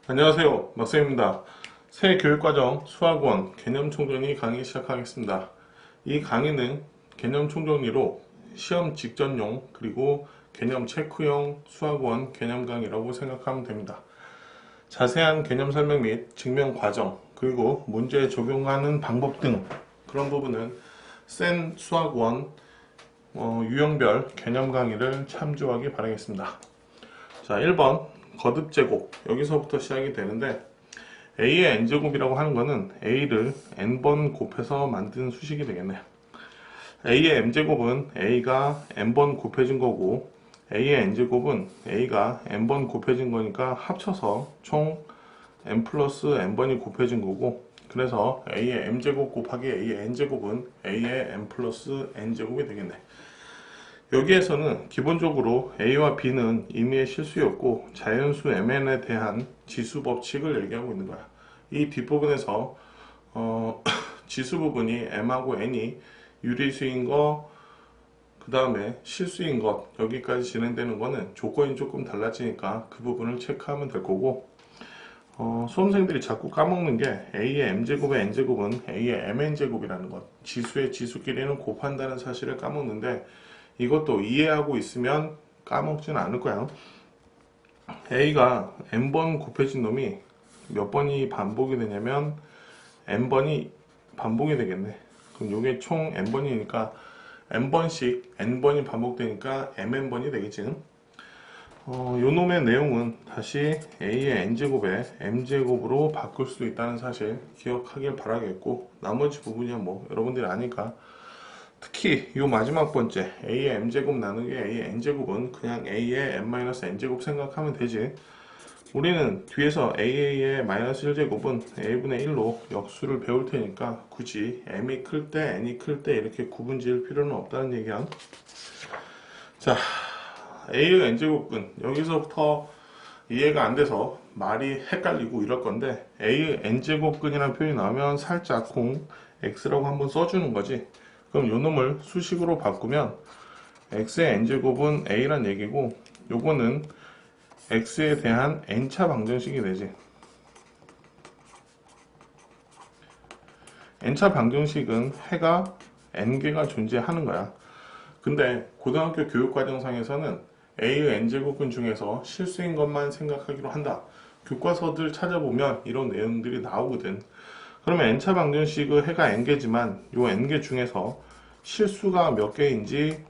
안녕하세요, 막쌤입니다. 새 교육과정 수학원 개념총정리 강의 시작하겠습니다. 이 강의는 개념총정리로 시험 직전용 그리고 개념 체크용 수학원 개념 강의라고 생각하면 됩니다. 자세한 개념 설명 및 증명 과정 그리고 문제에 적용하는 방법 등 그런 부분은 센 수학원 유형별 개념 강의를 참조하기 바라겠습니다. 자, 1번 거듭 제곱 여기서부터 시작이 되는데 a의 n제곱이라고 하는 거는 a를 n번 곱해서 만든 수식이 되겠네요. a의 m제곱은 a가 n번 곱해진 거고 a의 n제곱은 a가 n번 곱해진 거니까 합쳐서 총 n 플러스 n번이 곱해진 거고, 그래서 a의 m제곱 곱하기 a의 n제곱은 a의 n 플러스 n제곱이 되겠네. 여기에서는 기본적으로 a와 b는 임의의 실수였고 자연수 mn에 대한 지수 법칙을 얘기하고 있는 거야. 이 뒷부분에서 지수 부분이 m하고 n이 유리수인 거, 그 다음에 실수인 것, 여기까지 진행되는 거는 조건이 조금 달라지니까 그 부분을 체크하면 될 거고, 수험생들이 자꾸 까먹는 게 a의 m제곱의 n제곱은 a의 mn제곱이라는 것, 지수의 지수끼리는 곱한다는 사실을 까먹는데, 이것도 이해하고 있으면 까먹지는 않을 거야. a가 n번 곱해진 놈이 몇 번이 반복이 되냐면 n번이 반복이 되겠네. 그럼 이게 총 n번이니까 n번씩 n번이 반복되니까 mn번이 되겠지. 요 놈의 내용은 다시 a의 n제곱에 m제곱으로 바꿀 수 있다는 사실 기억하길 바라겠고, 나머지 부분이야 뭐 여러분들이 아니까. 특히 이 마지막 번째 a의 m제곱 나누기 a의 n제곱은 그냥 a의 n-n제곱 생각하면 되지. 우리는 뒤에서 a의 마이너스 1제곱은 a분의 1로 역수를 배울 테니까 굳이 m이 클 때 n이 클 때 이렇게 구분 지을 필요는 없다는 얘기야. 자, a의 n제곱근 여기서부터 이해가 안 돼서 말이 헷갈리고 이럴 건데, a의 n제곱근이라는 표현이 나오면 살짝 공 x라고 한번 써주는 거지. 그럼 요 놈을 수식으로 바꾸면 x의 n제곱은 a란 얘기고, 요거는 x에 대한 n차 방정식이 되지. n차 방정식은 해가 n개가 존재하는 거야. 근데 고등학교 교육과정상에서는 a의 n제곱근 중에서 실수인 것만 생각하기로 한다. 교과서들 찾아보면 이런 내용들이 나오거든. 그러면 n차 방정식의 해가 n개지만 요 n개 중에서 실수가 몇 개인지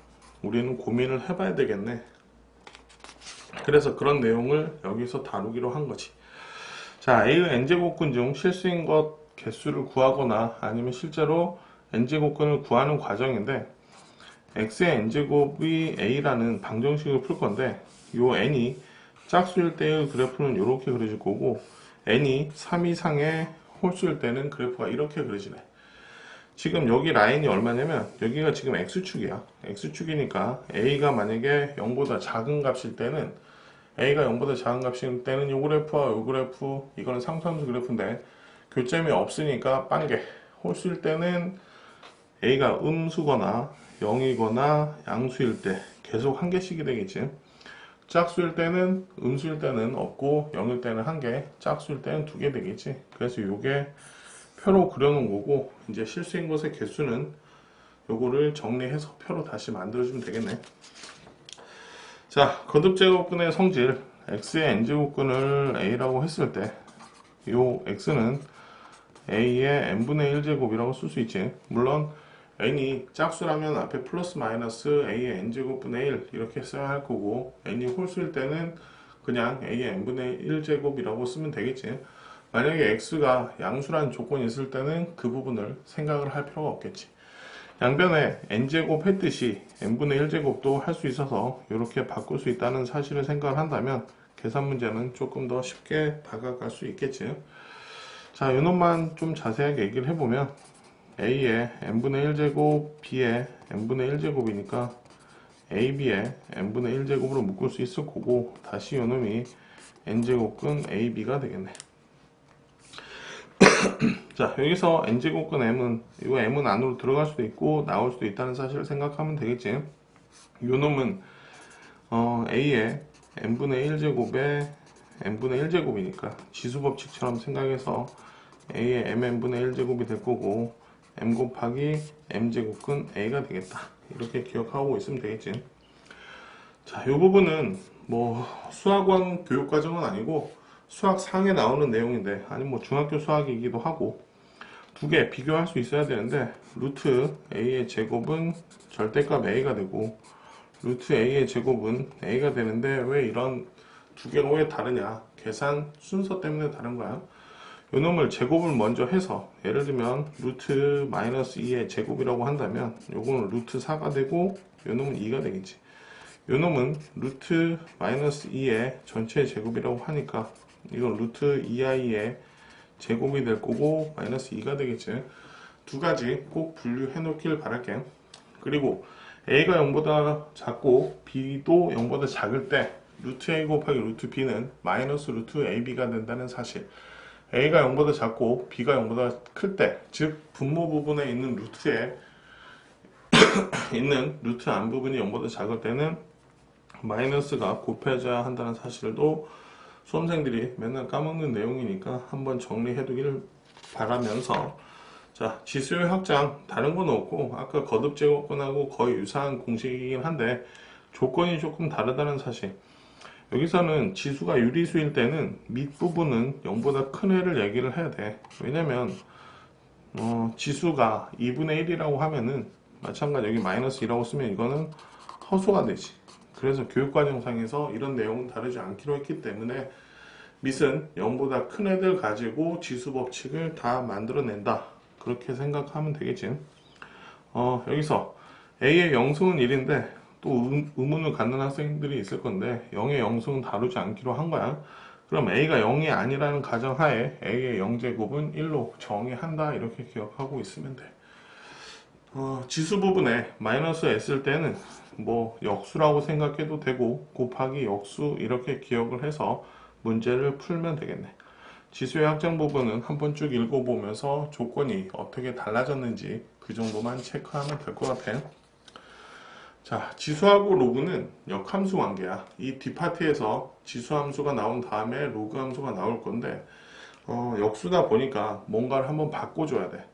우리는 고민을 해봐야 되겠네. 그래서 그런 내용을 여기서 다루기로 한 거지. 자, a의 n제곱근 중 실수인 것 개수를 구하거나 아니면 실제로 n제곱근을 구하는 과정인데, x의 n제곱이 a라는 방정식을 풀 건데, 요 n이 짝수일 때의 그래프는 이렇게 그려질 거고, n이 3 이상의 홀수일 때는 그래프가 이렇게 그려지네. 지금 여기 라인이 얼마냐면 여기가 지금 x축이야. x축이니까 a가 만약에 0보다 작은 값일 때는, a가 0보다 작은 값일 때는 이 그래프와 이 그래프, 이거는 상수함수 그래프인데 교점이 없으니까 빵개. 홀수일 때는 a가 음수거나 0이거나 양수일 때 계속 한 개씩이 되겠지. 짝수일 때는, 음수일 때는 없고 0일 때는 한 개, 짝수일 때는 두 개 되겠지. 그래서 요게 표로 그려놓은 거고, 이제 실수인 것의 개수는 요거를 정리해서 표로 다시 만들어주면 되겠네. 자, 거듭제곱근의 성질 x의 n제곱근을 a라고 했을 때 요 x는 a의 n분의 1제곱이라고 쓸 수 있지. 물론 n이 짝수라면 앞에 플러스 마이너스 a의 n제곱분의 1 이렇게 써야 할 거고, n이 홀수일 때는 그냥 a의 n분의 1제곱이라고 쓰면 되겠지. 만약에 x가 양수란 조건이 있을 때는 그 부분을 생각을 할 필요가 없겠지. 양변에 n제곱 했듯이 n분의 1제곱도 할 수 있어서 이렇게 바꿀 수 있다는 사실을 생각을 한다면 계산 문제는 조금 더 쉽게 다가갈 수 있겠지. 자, 이놈만 좀 자세하게 얘기를 해보면 a의 n분의 1제곱, b의 n분의 1제곱이니까 ab의 n분의 1제곱으로 묶을 수 있을 거고, 다시 이놈이 n제곱근 ab가 되겠네. 자, 여기서 n제곱근 m은, 이거 m은 안으로 들어갈 수도 있고 나올 수도 있다는 사실을 생각하면 되겠지. 요 놈은 a의 n분의 1제곱에 n분의 1제곱이니까 지수법칙처럼 생각해서 a의 mn분의 1제곱이 될 거고 m 곱하기 m제곱근 a가 되겠다. 이렇게 기억하고 있으면 되겠지. 자, 이 부분은 뭐 수학원 교육과정은 아니고 수학상에 나오는 내용인데, 아니면 뭐 중학교 수학이기도 하고, 두 개 비교할 수 있어야 되는데, 루트 a의 제곱은 절대값 a가 되고 루트 a의 제곱은 a가 되는데, 왜 이런 두 개가 왜 다르냐? 계산 순서 때문에 다른 거야. 요 놈을 제곱을 먼저 해서, 예를 들면 루트 마이너스 2의 제곱이라고 한다면 요거는 루트 4가 되고 요 놈은 2가 되겠지. 요 놈은 루트 마이너스 2의 전체 제곱이라고 하니까 이건 루트 2i의 제곱이 될 거고 마이너스 2가 되겠지. 두 가지 꼭 분류해 놓길 바랄게. 그리고 a가 0보다 작고 b도 0보다 작을 때 루트 a 곱하기 루트 b는 마이너스 루트 ab가 된다는 사실. a가 0보다 작고 b가 0보다 클 때, 즉 분모 부분에 있는 루트에 있는 루트 안 부분이 0보다 작을 때는 마이너스가 곱해져야 한다는 사실도 수험생들이 맨날 까먹는 내용이니까 한번 정리해 두기를 바라면서, 자, 지수의 확장 다른 건 없고 아까 거듭 제곱근하고 거의 유사한 공식이긴 한데 조건이 조금 다르다는 사실. 여기서는 지수가 유리수일 때는 밑부분은 0보다 큰 회를 얘기를 해야 돼. 왜냐면 지수가 2분의 1이라고 하면은 마찬가지 여기 마이너스 2라고 쓰면 이거는 허수가 되지. 그래서 교육과정상에서 이런 내용은 다르지 않기로 했기 때문에 밑은 0보다 큰 애들 가지고 지수 법칙을 다 만들어낸다. 그렇게 생각하면 되겠지. 여기서 a의 영승은 1인데 또 의문을 갖는 학생들이 있을 건데 0의 영승은 다루지 않기로 한 거야. 그럼 a가 0이 아니라는 가정하에 a의 0제곱은 1로 정의한다. 이렇게 기억하고 있으면 돼. 지수 부분에 마이너스 했을 때는 뭐 역수라고 생각해도 되고 곱하기 역수 이렇게 기억을 해서 문제를 풀면 되겠네. 지수의 확장 부분은 한번 쭉 읽어보면서 조건이 어떻게 달라졌는지 그 정도만 체크하면 될 것 같아. 자, 지수하고 로그는 역함수 관계야. 이 뒷파트에서 지수함수가 나온 다음에 로그 함수가 나올 건데 역수다 보니까 뭔가를 한번 바꿔줘야 돼.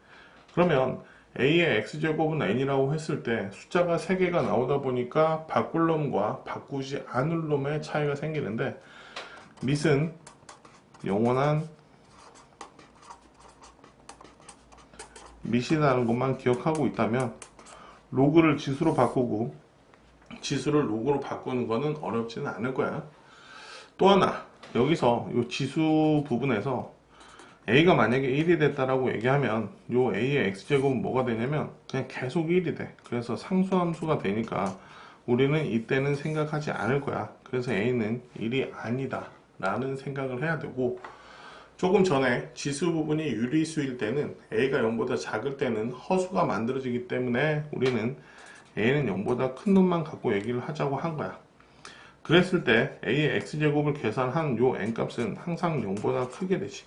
그러면 a의 x제곱은 n이라고 했을 때 숫자가 3개가 나오다 보니까 바꿀 놈과 바꾸지 않을 놈의 차이가 생기는데, 밑은 영원한 밑이라는 것만 기억하고 있다면 로그를 지수로 바꾸고 지수를 로그로 바꾸는 거는 어렵지는 않을 거야. 또 하나, 여기서 이 지수 부분에서 a가 만약에 1이 됐다라고 얘기하면 요 a의 x제곱은 뭐가 되냐면 그냥 계속 1이 돼. 그래서 상수함수가 되니까 우리는 이때는 생각하지 않을 거야. 그래서 a는 1이 아니다 라는 생각을 해야 되고, 조금 전에 지수 부분이 유리수일 때는 a가 0보다 작을 때는 허수가 만들어지기 때문에 우리는 a는 0보다 큰 놈만 갖고 얘기를 하자고 한 거야. 그랬을 때 a의 x제곱을 계산한 요 n값은 항상 0보다 크게 되지.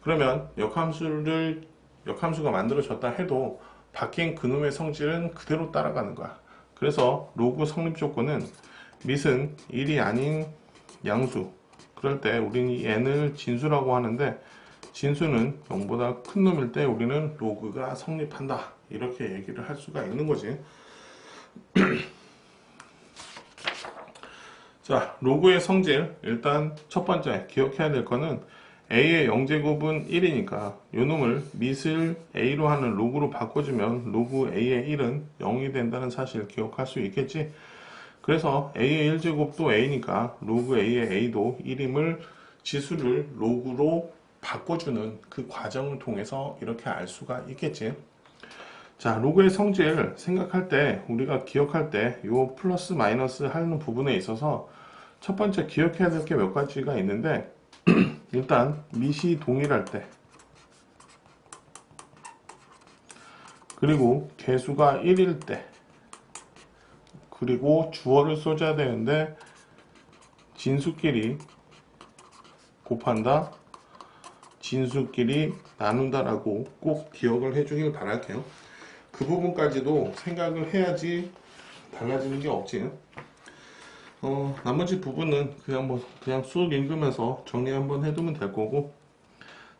그러면 역함수가 만들어졌다 해도 바뀐 그놈의 성질은 그대로 따라가는 거야. 그래서 로그 성립 조건은 밑은 1이 아닌 양수, 그럴 때 우리는 이 n을 진수라고 하는데 진수는 0보다 큰 놈일 때 우리는 로그가 성립한다. 이렇게 얘기를 할 수가 있는 거지. 자, 로그의 성질, 일단 첫 번째 기억해야 될 거는 a의 0제곱은 1이니까 요 놈을 밑을 a로 하는 로그로 바꿔주면 로그 a의 1은 0이 된다는 사실 기억할 수 있겠지. 그래서 a의 1제곱도 a니까 로그 a의 a도 1임을 지수를 로그로 바꿔주는 그 과정을 통해서 이렇게 알 수가 있겠지. 자, 로그의 성질 생각할 때 우리가 기억할 때 요 플러스 마이너스 하는 부분에 있어서 첫 번째 기억해야 될 게 몇 가지가 있는데, 일단 밑이 동일할 때, 그리고 개수가 1일 때, 그리고 주어를 써줘야 되는데 진수끼리 곱한다, 진수끼리 나눈다 라고 꼭 기억을 해주길 바랄게요. 그 부분까지도 생각을 해야지 달라지는 게 없지. 나머지 부분은 그냥 쑥 읽으면서 정리 한번 해두면 될 거고.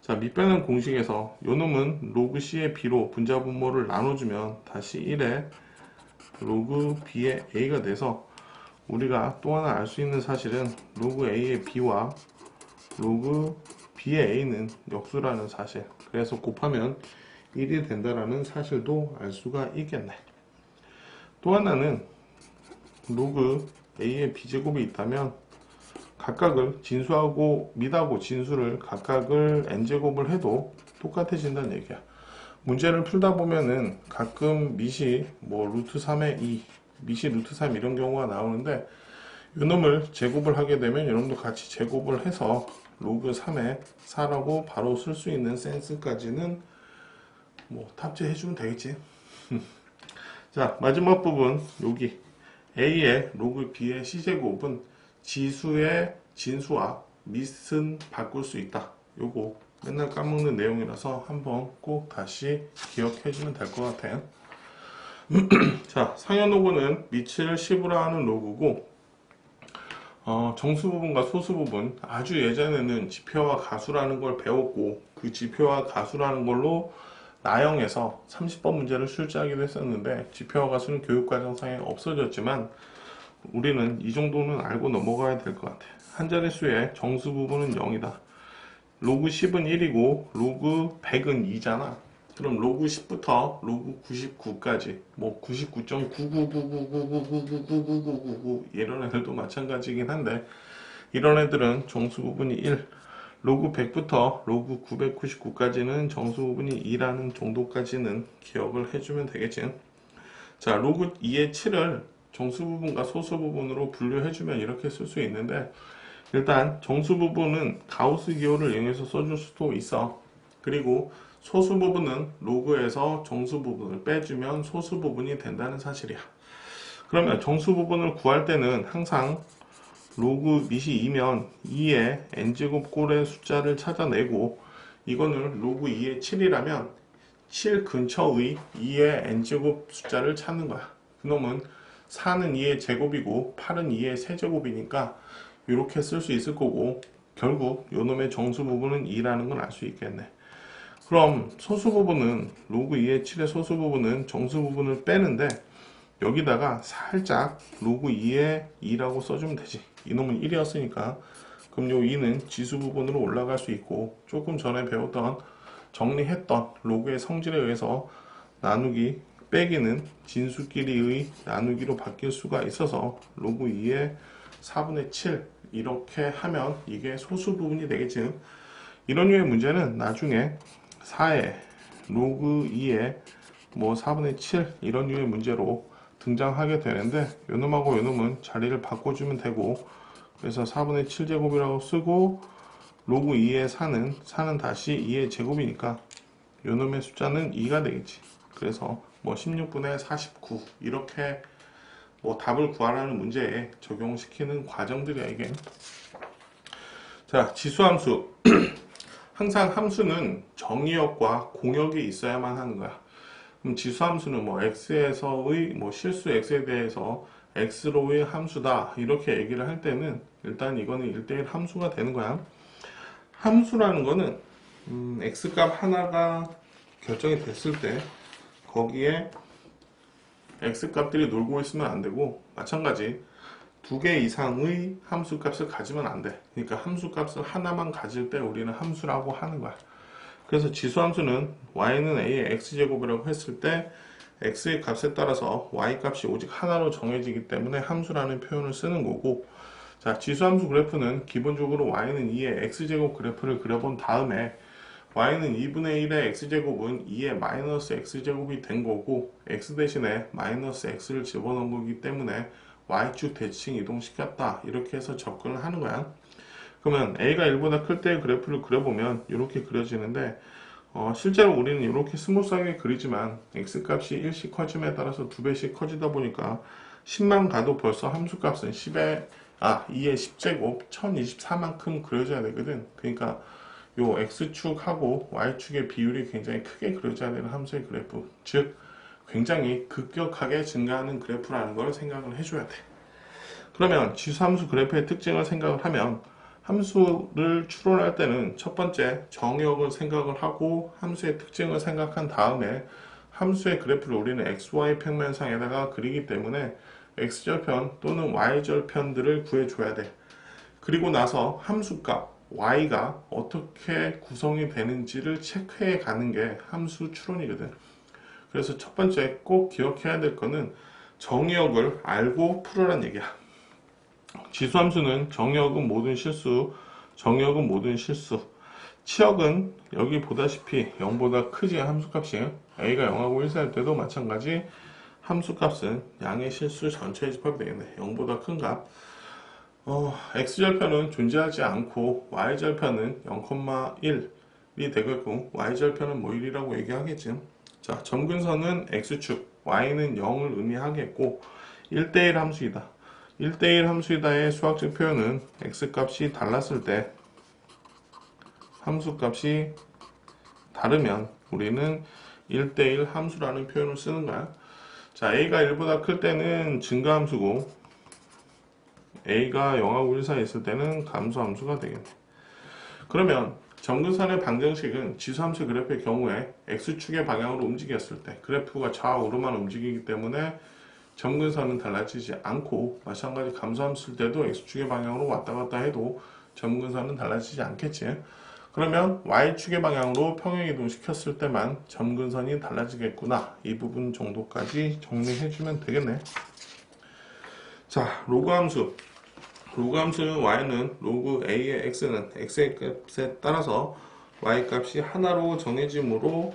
자, 밑변환 공식에서 요놈은 로그 C의 B로 분자 분모를 나눠주면 다시 1에 로그 B의 A가 돼서, 우리가 또 하나 알 수 있는 사실은 로그 A의 B와 로그 B의 A는 역수라는 사실. 그래서 곱하면 1이 된다라는 사실도 알 수가 있겠네. 또 하나는 로그 A의 B제곱이 있다면 각각을 진수하고 mid하고 진수를 각각을 n제곱을 해도 똑같아진다는 얘기야. 문제를 풀다 보면은 가끔 밑이 뭐 루트 3의 2, 밑이 루트 3 이런 경우가 나오는데, 이놈을 제곱을 하게 되면 이놈도 같이 제곱을 해서 로그 3의 4라고 바로 쓸 수 있는 센스까지는 뭐 탑재해주면 되겠지. 자, 마지막 부분 여기 A의 로그 B의 C제곱은 지수의 진수와 밑은 바꿀 수 있다. 요거 맨날 까먹는 내용이라서 한번 꼭 다시 기억해주면 될 것 같아요. 자, 상현 로그는 밑을 10으로 하는 로그고, 정수 부분과 소수 부분, 아주 예전에는 지표와 가수라는 걸 배웠고, 그 지표와 가수라는 걸로 나형에서 30번 문제를 출제하기도 했었는데, 지표와 가수는 교육과정상에 없어졌지만 우리는 이 정도는 알고 넘어가야 될 것 같아. 한 자릿수의 정수 부분은 0이다. 로그 10은 1이고 로그 100은 2잖아. 그럼 로그 10부터 로그 99까지 뭐 99.99999999999 이런 애들도 마찬가지긴 한데, 이런 애들은 정수 부분이 1, 로그 100부터 로그 999까지는 정수 부분이 2라는 정도까지는 기억을 해주면 되겠지. 자, 로그 2의 7을 정수 부분과 소수 부분으로 분류해주면 이렇게 쓸 수 있는데, 일단 정수 부분은 가우스 기호를 이용해서 써줄 수도 있어. 그리고 소수 부분은 로그에서 정수 부분을 빼주면 소수 부분이 된다는 사실이야. 그러면 정수 부분을 구할 때는 항상 로그 밑이 2면 2의 n제곱 꼴의 숫자를 찾아내고, 이거는 로그 2의 7이라면 7 근처의 2의 n제곱 숫자를 찾는 거야. 그놈은 4는 2의 제곱이고 8은 2의 세제곱이니까 이렇게 쓸 수 있을 거고, 결국 요놈의 정수 부분은 2라는 걸 알 수 있겠네. 그럼 소수 부분은 로그 2의 7의 소수 부분은 정수 부분을 빼는데, 여기다가 살짝 로그 2의 2라고 써주면 되지. 이놈은 1이었으니까 그럼 요 2는 지수 부분으로 올라갈 수 있고, 조금 전에 배웠던 정리했던 로그의 성질에 의해서 나누기 빼기는 진수끼리의 나누기로 바뀔 수가 있어서 로그 2의 4분의 7 이렇게 하면 이게 소수 부분이 되겠지. 이런 류의 문제는 나중에 4의 로그 2의 뭐 4분의 7 이런 류의 문제로 등장하게 되는데, 요놈하고 요놈은 자리를 바꿔주면 되고, 그래서 4분의 7제곱이라고 쓰고, 로그 2의 4는 다시 2의 제곱이니까 요놈의 숫자는 2가 되겠지. 그래서 뭐 16분의 49 이렇게 뭐 답을 구하라는 문제에 적용시키는 과정들이야 이게. 자, 지수함수. 항상 함수는 정의역과 공역이 있어야만 하는 거야. 그럼 지수함수는 뭐 x에서의 뭐 실수 x에 대해서 x로의 함수다 이렇게 얘기를 할 때는 일단 이거는 1대1 함수가 되는 거야. 함수라는 거는 x값 하나가 결정이 됐을 때 거기에 x값들이 놀고 있으면 안 되고, 마찬가지 두 개 이상의 함수값을 가지면 안 돼. 그러니까 함수값을 하나만 가질 때 우리는 함수라고 하는 거야. 그래서 지수함수는 y는 a의 x제곱이라고 했을 때 x의 값에 따라서 y 값이 오직 하나로 정해지기 때문에 함수라는 표현을 쓰는 거고, 자, 지수함수 그래프는 기본적으로 y는 2의 x제곱 그래프를 그려본 다음에 y는 2분의 1의 x제곱은 2의 마이너스 x제곱이 된 거고, x 대신에 마이너스 x를 집어넣은 거기 때문에 y축 대칭 이동시켰다 이렇게 해서 접근을 하는 거야. 그러면 a가 1보다 클 때의 그래프를 그려보면 이렇게 그려지는데, 실제로 우리는 이렇게 스무스하게 그리지만 x값이 1씩 커짐에 따라서 2배씩 커지다 보니까 10만 가도 벌써 함수값은 2의 10제곱 1024만큼 그려져야 되거든. 그러니까 요 x축하고 y축의 비율이 굉장히 크게 그려져야 되는 함수의 그래프, 즉 굉장히 급격하게 증가하는 그래프라는 걸 생각을 해줘야 돼. 그러면 지수함수 그래프의 특징을 생각을 하면 함수를 추론할 때는 첫 번째 정의역을 생각을 하고 함수의 특징을 생각한 다음에 함수의 그래프를 우리는 XY 평면상에다가 그리기 때문에 X절편 또는 Y절편들을 구해줘야 돼. 그리고 나서 함수값 Y가 어떻게 구성이 되는지를 체크해 가는 게 함수 추론이거든. 그래서 첫 번째 꼭 기억해야 될 거는 정의역을 알고 풀으란 얘기야. 지수함수는 정의역은 모든 실수, 정의역은 모든 실수. 치역은 여기 보다시피 0보다 크지 함수값이 a가 0하고 1 사이일 때도 마찬가지 함수값은 양의 실수 전체의 집합이 되겠네. 0보다 큰 값. x절편은 존재하지 않고 y절편은 0,1이 되겠고 y절편은 뭐 1이라고 얘기하겠지. 자, 점근선은 x축, y는 0을 의미하겠고 1대1 함수이다. 1대1 함수이다의 수학적 표현은 x값이 달랐을 때 함수값이 다르면 우리는 1대1 함수라는 표현을 쓰는 거야. 자, a가 1보다 클 때는 증가함수고 a가 0하고 1 사이에 있을 때는 감소함수가 되겠네. 그러면 점근선의 방정식은 지수함수 그래프의 경우에 x축의 방향으로 움직였을 때 그래프가 좌우로만 움직이기 때문에 점근선은 달라지지 않고 마찬가지 감소함수일 때도 x축의 방향으로 왔다 갔다 해도 점근선은 달라지지 않겠지. 그러면 y축의 방향으로 평행이동 시켰을 때만 점근선이 달라지겠구나. 이 부분 정도까지 정리해주면 되겠네. 자, 로그함수. 로그함수는 y는 로그 a의 x는 x의 값에 따라서 y 값이 하나로 정해짐으로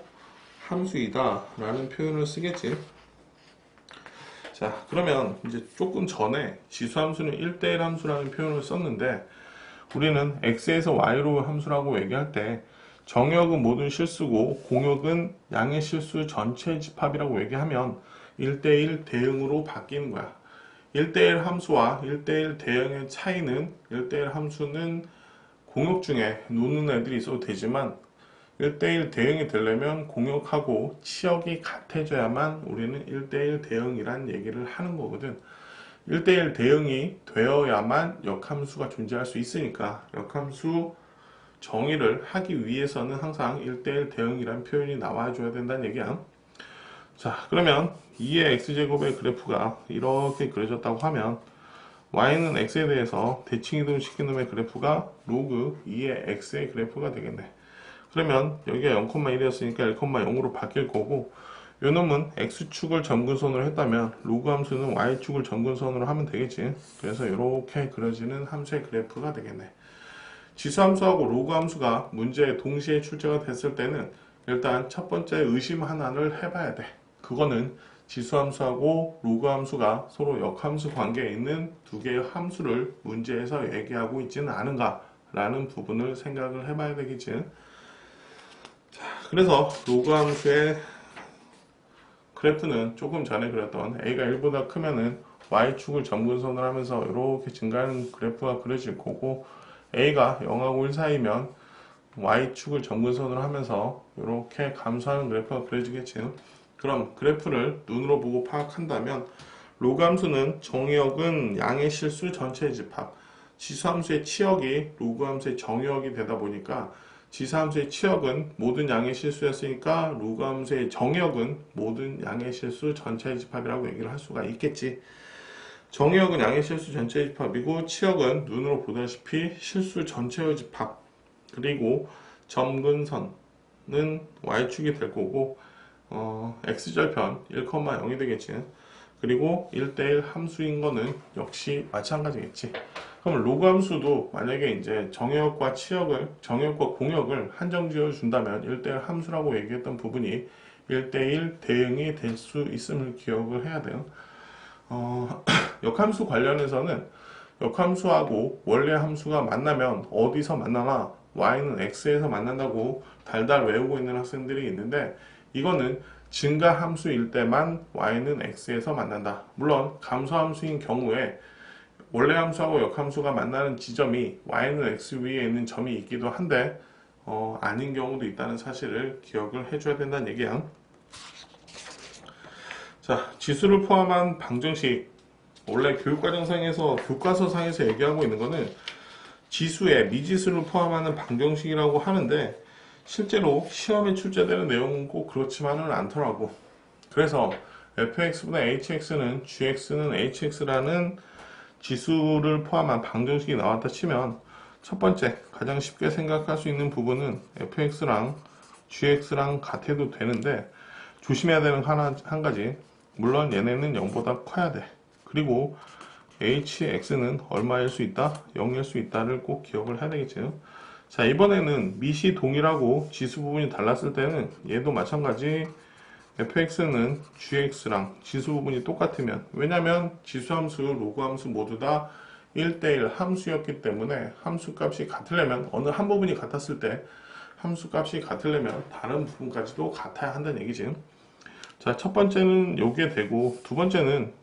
함수이다 라는 표현을 쓰겠지. 자, 그러면 이제 조금 전에 지수함수는 1대1 함수라는 표현을 썼는데 우리는 x에서 y로 함수라고 얘기할 때 정역은 모든 실수고 공역은 양의 실수 전체 집합이라고 얘기하면 1대1 대응으로 바뀌는 거야. 1대1 함수와 1대1 대응의 차이는 1대1 함수는 공역 중에 노는 애들이 있어도 되지만 1대1 대응이 되려면 공역하고 치역이 같아져야만 우리는 1대1 대응이란 얘기를 하는 거거든. 1대1 대응이 되어야만 역함수가 존재할 수 있으니까 역함수 정의를 하기 위해서는 항상 1대1 대응이란 표현이 나와줘야 된다는 얘기야. 자, 그러면 2의 x제곱의 그래프가 이렇게 그려졌다고 하면 y는 x에 대해서 대칭이동 시킨 놈의 그래프가 로그 2의 x의 그래프가 되겠네. 그러면 여기가 0,1이었으니까 1,0으로 바뀔 거고 요 놈은 x축을 점근선으로 했다면 로그 함수는 y축을 점근선으로 하면 되겠지. 그래서 이렇게 그려지는 함수의 그래프가 되겠네. 지수함수하고 로그 함수가 문제에 동시에 출제가 됐을 때는 일단 첫 번째 의심 하나를 해봐야 돼. 그거는 지수함수하고 로그 함수가 서로 역함수 관계에 있는 두 개의 함수를 문제에서 얘기하고 있지는 않은가 라는 부분을 생각을 해봐야 되겠지. 자, 그래서 로그 함수의 그래프는 조금 전에 그렸던 a가 1보다 크면은 y축을 점근선을 하면서 이렇게 증가하는 그래프가 그려질 거고 a가 0하고 1 사이면 y축을 점근선으로 하면서 이렇게 감소하는 그래프가 그려지겠지. 그럼 그래프를 눈으로 보고 파악한다면 로그 함수는 정의역은 양의 실수 전체의 집합, 지수함수의 치역이 로그 함수의 정의역이 되다 보니까 지수함수의 치역은 모든 양의 실수였으니까 로그 함수의 정의역은 모든 양의 실수 전체의 집합이라고 얘기를 할 수가 있겠지. 정의역은 양의 실수 전체의 집합이고 치역은 눈으로 보다시피 실수 전체의 집합, 그리고 점근선은 y축이 될 거고 x절편 1,0이 되겠지. 그리고 1대1 함수인 거는 역시 마찬가지겠지. 그럼 로그 함수도 만약에 이제 정역과 치역을, 정역과 공역을 한정 지어 준다면 1대1 함수라고 얘기했던 부분이 1대1 대응이 될 수 있음을 기억을 해야 돼요. 역함수 관련해서는 역함수하고 원래 함수가 만나면 어디서 만나나 y는 x에서 만난다고 달달 외우고 있는 학생들이 있는데 이거는 증가함수일 때만 y는 x에서 만난다. 물론 감소함수인 경우에 원래 함수하고 역함수가 만나는 지점이 y는 x 위에 있는 점이 있기도 한데 아닌 경우도 있다는 사실을 기억을 해줘야 된다는 얘기야. 자, 지수를 포함한 방정식 원래 교육과정상에서 교과서상에서 얘기하고 있는 거는 지수에 미지수를 포함하는 방정식이라고 하는데 실제로 시험에 출제되는 내용은 꼭 그렇지만은 않더라고. 그래서 fx보다 hx는 gx는 hx라는 지수를 포함한 방정식이 나왔다 치면 첫 번째 가장 쉽게 생각할 수 있는 부분은 fx랑 gx랑 같아도 되는데 조심해야 되는 한 가지, 물론 얘네는 0보다 커야 돼. 그리고 hx는 얼마일 수 있다? 0일 수 있다를 꼭 기억을 해야 되겠죠. 자, 이번에는 밑이 동일하고 지수 부분이 달랐을 때는 얘도 마찬가지 fx는 gx랑 지수 부분이 똑같으면, 왜냐면 지수함수, 로그함수 모두 다 1대1 함수였기 때문에 함수 값이 같으려면, 어느 한 부분이 같았을 때 함수 값이 같으려면 다른 부분까지도 같아야 한다는 얘기지. 자, 첫 번째는 요게 되고, 두 번째는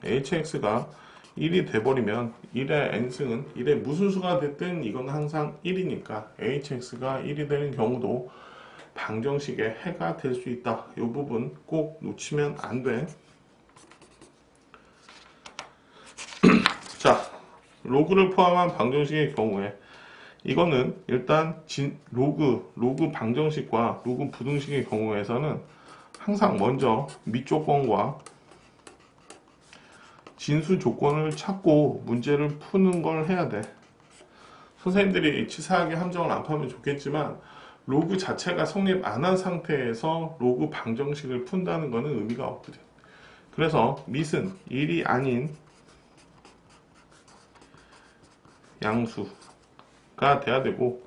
hx가 1이 돼버리면 1의 n승은 1의 무슨 수가 됐든 이건 항상 1이니까 hx가 1이 되는 경우도 방정식의 해가 될 수 있다. 이 부분 꼭 놓치면 안 돼. 자, 로그를 포함한 방정식의 경우에 이거는 일단 로그 방정식과 로그 부등식의 경우에서는 항상 먼저 밑조건과 진수 조건을 찾고 문제를 푸는 걸 해야 돼. 선생님들이 치사하게 함정을 안 파면 좋겠지만 로그 자체가 성립 안 한 상태에서 로그 방정식을 푼다는 것은 의미가 없거든. 그래서 밑은 1이 아닌 양수가 돼야 되고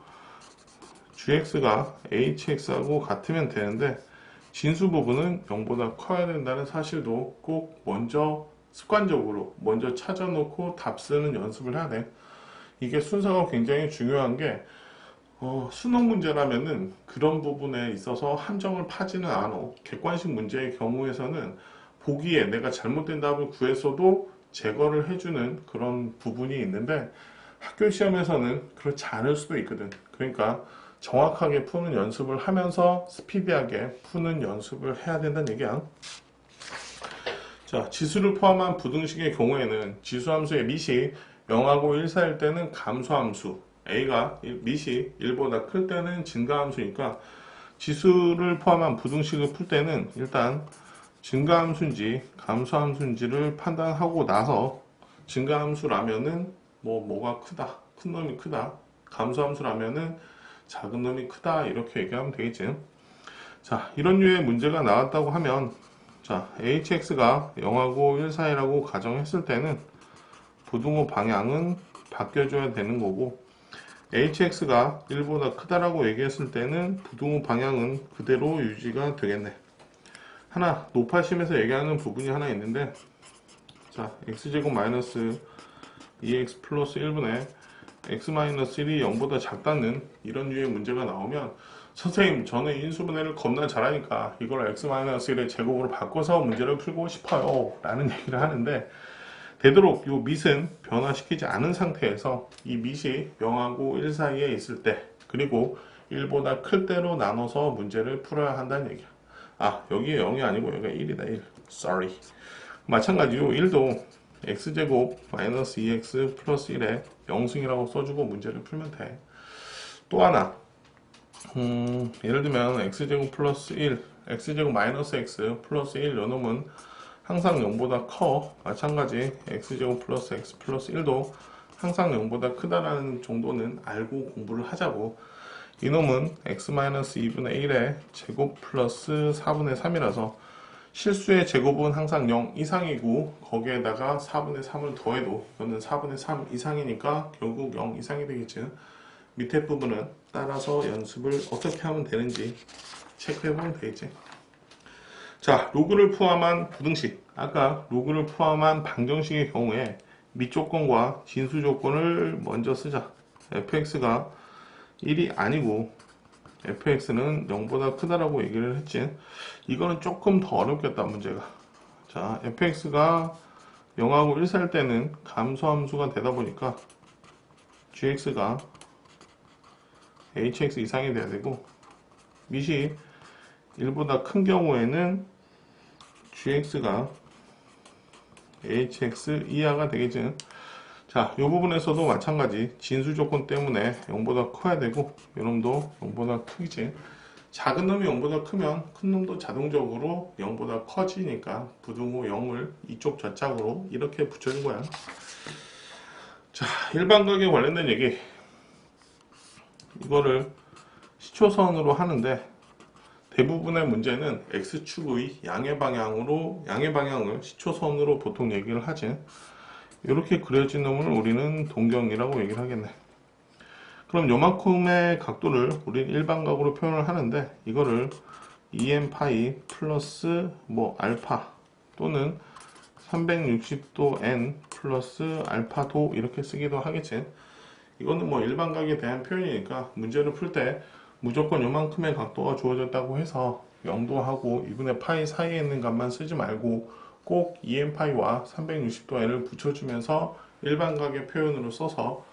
gx가 hx하고 같으면 되는데 진수 부분은 0보다 커야 된다는 사실도 꼭 먼저 습관적으로 먼저 찾아놓고 답 쓰는 연습을 해야 돼. 이게 순서가 굉장히 중요한 게 수능 문제라면은 그런 부분에 있어서 함정을 파지는 않아. 객관식 문제의 경우에서는 보기에 내가 잘못된 답을 구했어도 제거를 해주는 그런 부분이 있는데 학교 시험에서는 그렇지 않을 수도 있거든. 그러니까 정확하게 푸는 연습을 하면서 스피디하게 푸는 연습을 해야 된다는 얘기야. 자, 지수를 포함한 부등식의 경우에는 지수함수의 밑이 0하고 1 사이일 때는 감소함수, a가 밑이 1보다 클 때는 증가함수니까 지수를 포함한 부등식을 풀 때는 일단 증가함수인지 감소함수인지를 판단하고 나서 증가함수라면은 뭐가 크다, 큰 놈이 크다, 감소함수라면은 작은 놈이 크다, 이렇게 얘기하면 되겠지. 자, 이런 류의 문제가 나왔다고 하면, 자, hx가 0하고 1 사이라고 가정했을 때는 부등호 방향은 바뀌어줘야 되는 거고, hx가 1보다 크다라고 얘기했을 때는 부등호 방향은 그대로 유지가 되겠네. 하나 노파심에서 얘기하는 부분이 하나 있는데, 자, x제곱 마이너스 2x 플러스 1분의 x 마이너스 1이 0보다 작다는 이런 류의 문제가 나오면, 선생님 저는 인수분해를 겁나 잘하니까 이걸 x 마이너스 1의 제곱으로 바꿔서 문제를 풀고 싶어요 라는 얘기를 하는데, 되도록 이 밑은 변화시키지 않은 상태에서 이 밑이 0하고 1 사이에 있을 때, 그리고 1보다 클 때로 나눠서 문제를 풀어야 한다는 얘기야. 아, 여기에 0이 아니고 여기가 1이다. 1. Sorry. 마찬가지로 1도 x제곱 마이너스 2x 플러스 1에 0승이라고 써주고 문제를 풀면 돼. 또 하나, 예를 들면 x제곱 플러스 1, x제곱 마이너스 x 플러스 1 요놈은 항상 0보다 커. 마찬가지 x제곱 플러스 x 플러스 1도 항상 0보다 크다라는 정도는 알고 공부를 하자고. 이놈은 x 마이너스 2분의 1의 제곱 플러스 4분의 3이라서 실수의 제곱은 항상 0 이상이고 거기에다가 4분의 3을 더해도 이거는 4분의 3 이상이니까 결국 0 이상이 되겠지. 밑에 부분은 따라서 연습을 어떻게 하면 되는지 체크해보면 되겠지. 자, 로그를 포함한 부등식, 아까 로그를 포함한 방정식의 경우에 밑조건과 진수 조건을 먼저 쓰자. fx가 1이 아니고 fx는 0보다 크다라고 얘기를 했지. 이거는 조금 더 어렵겠다, 문제가. 자, fx가 0하고 1 살 때는 감소함수가 되다 보니까 gx가 hx 이상이 돼야 되고, 밑이 1보다 큰 경우에는 gx가 hx 이하가 되겠지. 자, 이 부분에서도 마찬가지 진수 조건 때문에 0보다 커야 되고 이놈도 0보다 크지. 작은 놈이 0보다 크면 큰 놈도 자동적으로 0보다 커지니까 부등호 0을 이쪽 좌짝으로 이렇게 붙여준 거야. 자, 일반각에 관련된 얘기, 이거를 시초선으로 하는데 대부분의 문제는 x축의 양의 방향을 시초선으로 보통 얘기를 하지. 이렇게 그려진 놈을 우리는 동경이라고 얘기를 하겠네. 그럼 요만큼의 각도를 우리는 일반각으로 표현을 하는데 이거를 2n파이 플러스 알파 또는 360도 n 플러스 알파도 이렇게 쓰기도 하겠지. 이거는 일반각에 대한 표현이니까 문제를 풀 때 무조건 요만큼의 각도가 주어졌다고 해서 0도하고 2분의 파이 사이에 있는 값만 쓰지 말고 꼭 2n파이와 360도 n을 붙여주면서 일반각의 표현으로 써서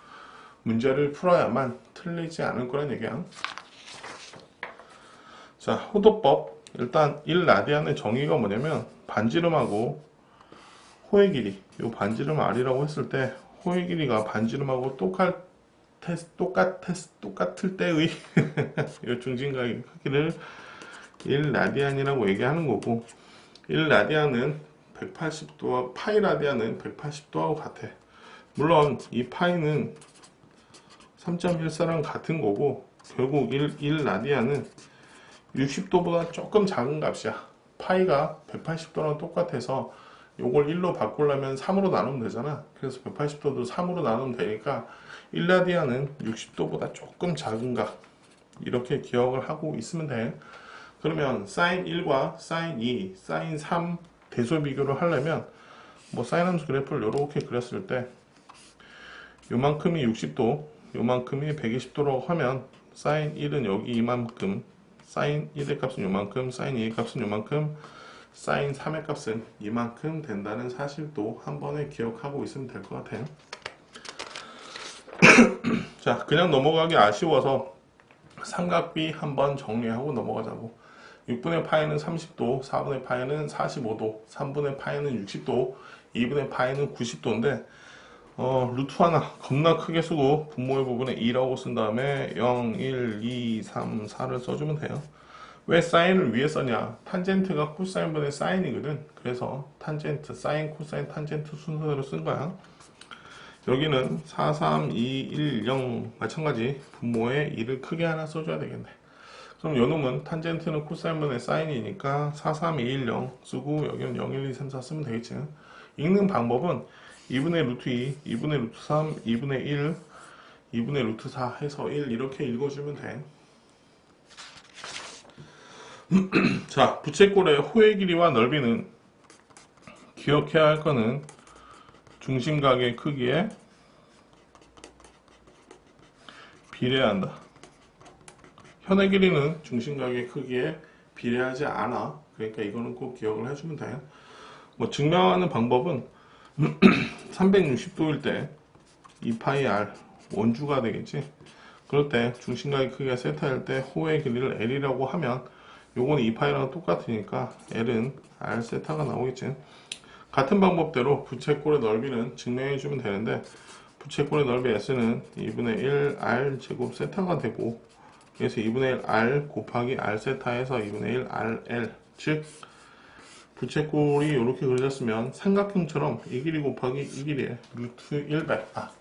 문제를 풀어야만 틀리지 않을 거란 얘기야. 자, 호도법. 일단 1라디안의 정의가 뭐냐면 반지름하고 호의 길이, 요 반지름 r이라고 했을 때 호의 길이가 반지름하고 똑같을 때의 이 중심각의 크기를 1라디안이라고 얘기하는 거고, 1라디안은 180도와 파이 라디안은 180도하고 같아. 물론 이 파이는 3.14랑 같은 거고 결국 1라디안은 60도보다 조금 작은 값이야. 파이가 180도랑 똑같아서 요걸 1로 바꾸려면 3으로 나누면 되잖아. 그래서 180도도 3으로 나누면 되니까 1라디안은 60도보다 조금 작은 값, 이렇게 기억을 하고 있으면 돼. 그러면 사인 1과 사인 2, 사인 3 대소 비교를 하려면 사인 함수 그래프를 이렇게 그렸을 때 요만큼이 60도, 요만큼이 120도라고 하면 사인 1은 여기 이만큼, 사인 1의 값은 요만큼, 사인 2의 값은 요만큼, 사인 3의 값은 이만큼 된다는 사실도 한 번에 기억하고 있으면 될 것 같아요. 자, 그냥 넘어가기 아쉬워서 삼각비 한번 정리하고 넘어가자고. 6분의 파이는 30도, 4분의 파이는 45도, 3분의 파이는 60도, 2분의 파이는 90도인데 루트 하나 겁나 크게 쓰고 분모의 부분에 2라고 쓴 다음에 0, 1, 2, 3, 4를 써주면 돼요. 왜 사인을 위에 썼냐? 탄젠트가 코사인분의 사인이거든. 그래서 탄젠트, 사인, 코사인, 탄젠트 순서대로 쓴 거야. 여기는 4, 3, 2, 1, 0 마찬가지 분모에 2를 크게 하나 써줘야 되겠네. 그럼 요놈은 탄젠트는 코사인분의 사인이니까 4, 3, 2, 1, 0 쓰고 여기는 0, 1, 2, 3, 4 쓰면 되겠지. 읽는 방법은 2분의 루트 2, 2분의 루트 3, 2분의 1, 2분의 루트 4 해서 1 이렇게 읽어주면 돼. 자, 부채꼴의 호의 길이와 넓이는 기억해야 할 거는 중심각의 크기에 비례한다. 현의 길이는 중심각의 크기에 비례하지 않아. 그러니까 이거는 꼭 기억을 해주면 돼. 증명하는 방법은 360도일 때 2파이 r 원주가 되겠지. 그럴 때 중심각의 크기가 세타일 때 호의 길이를 L이라고 하면 요건 2파이랑 똑같으니까 L은 R 세타가 나오겠지. 같은 방법대로 부채꼴의 넓이는 증명해주면 되는데 부채꼴의 넓이 S는 2분의 1 R 제곱 세타가 되고, 그래서 2분의 1 R 곱하기 R 세타에서 2분의 1 RL, 즉 부채꼴이 이렇게 그려졌으면 삼각형처럼 이 길이 곱하기 이 길이에 루트 100,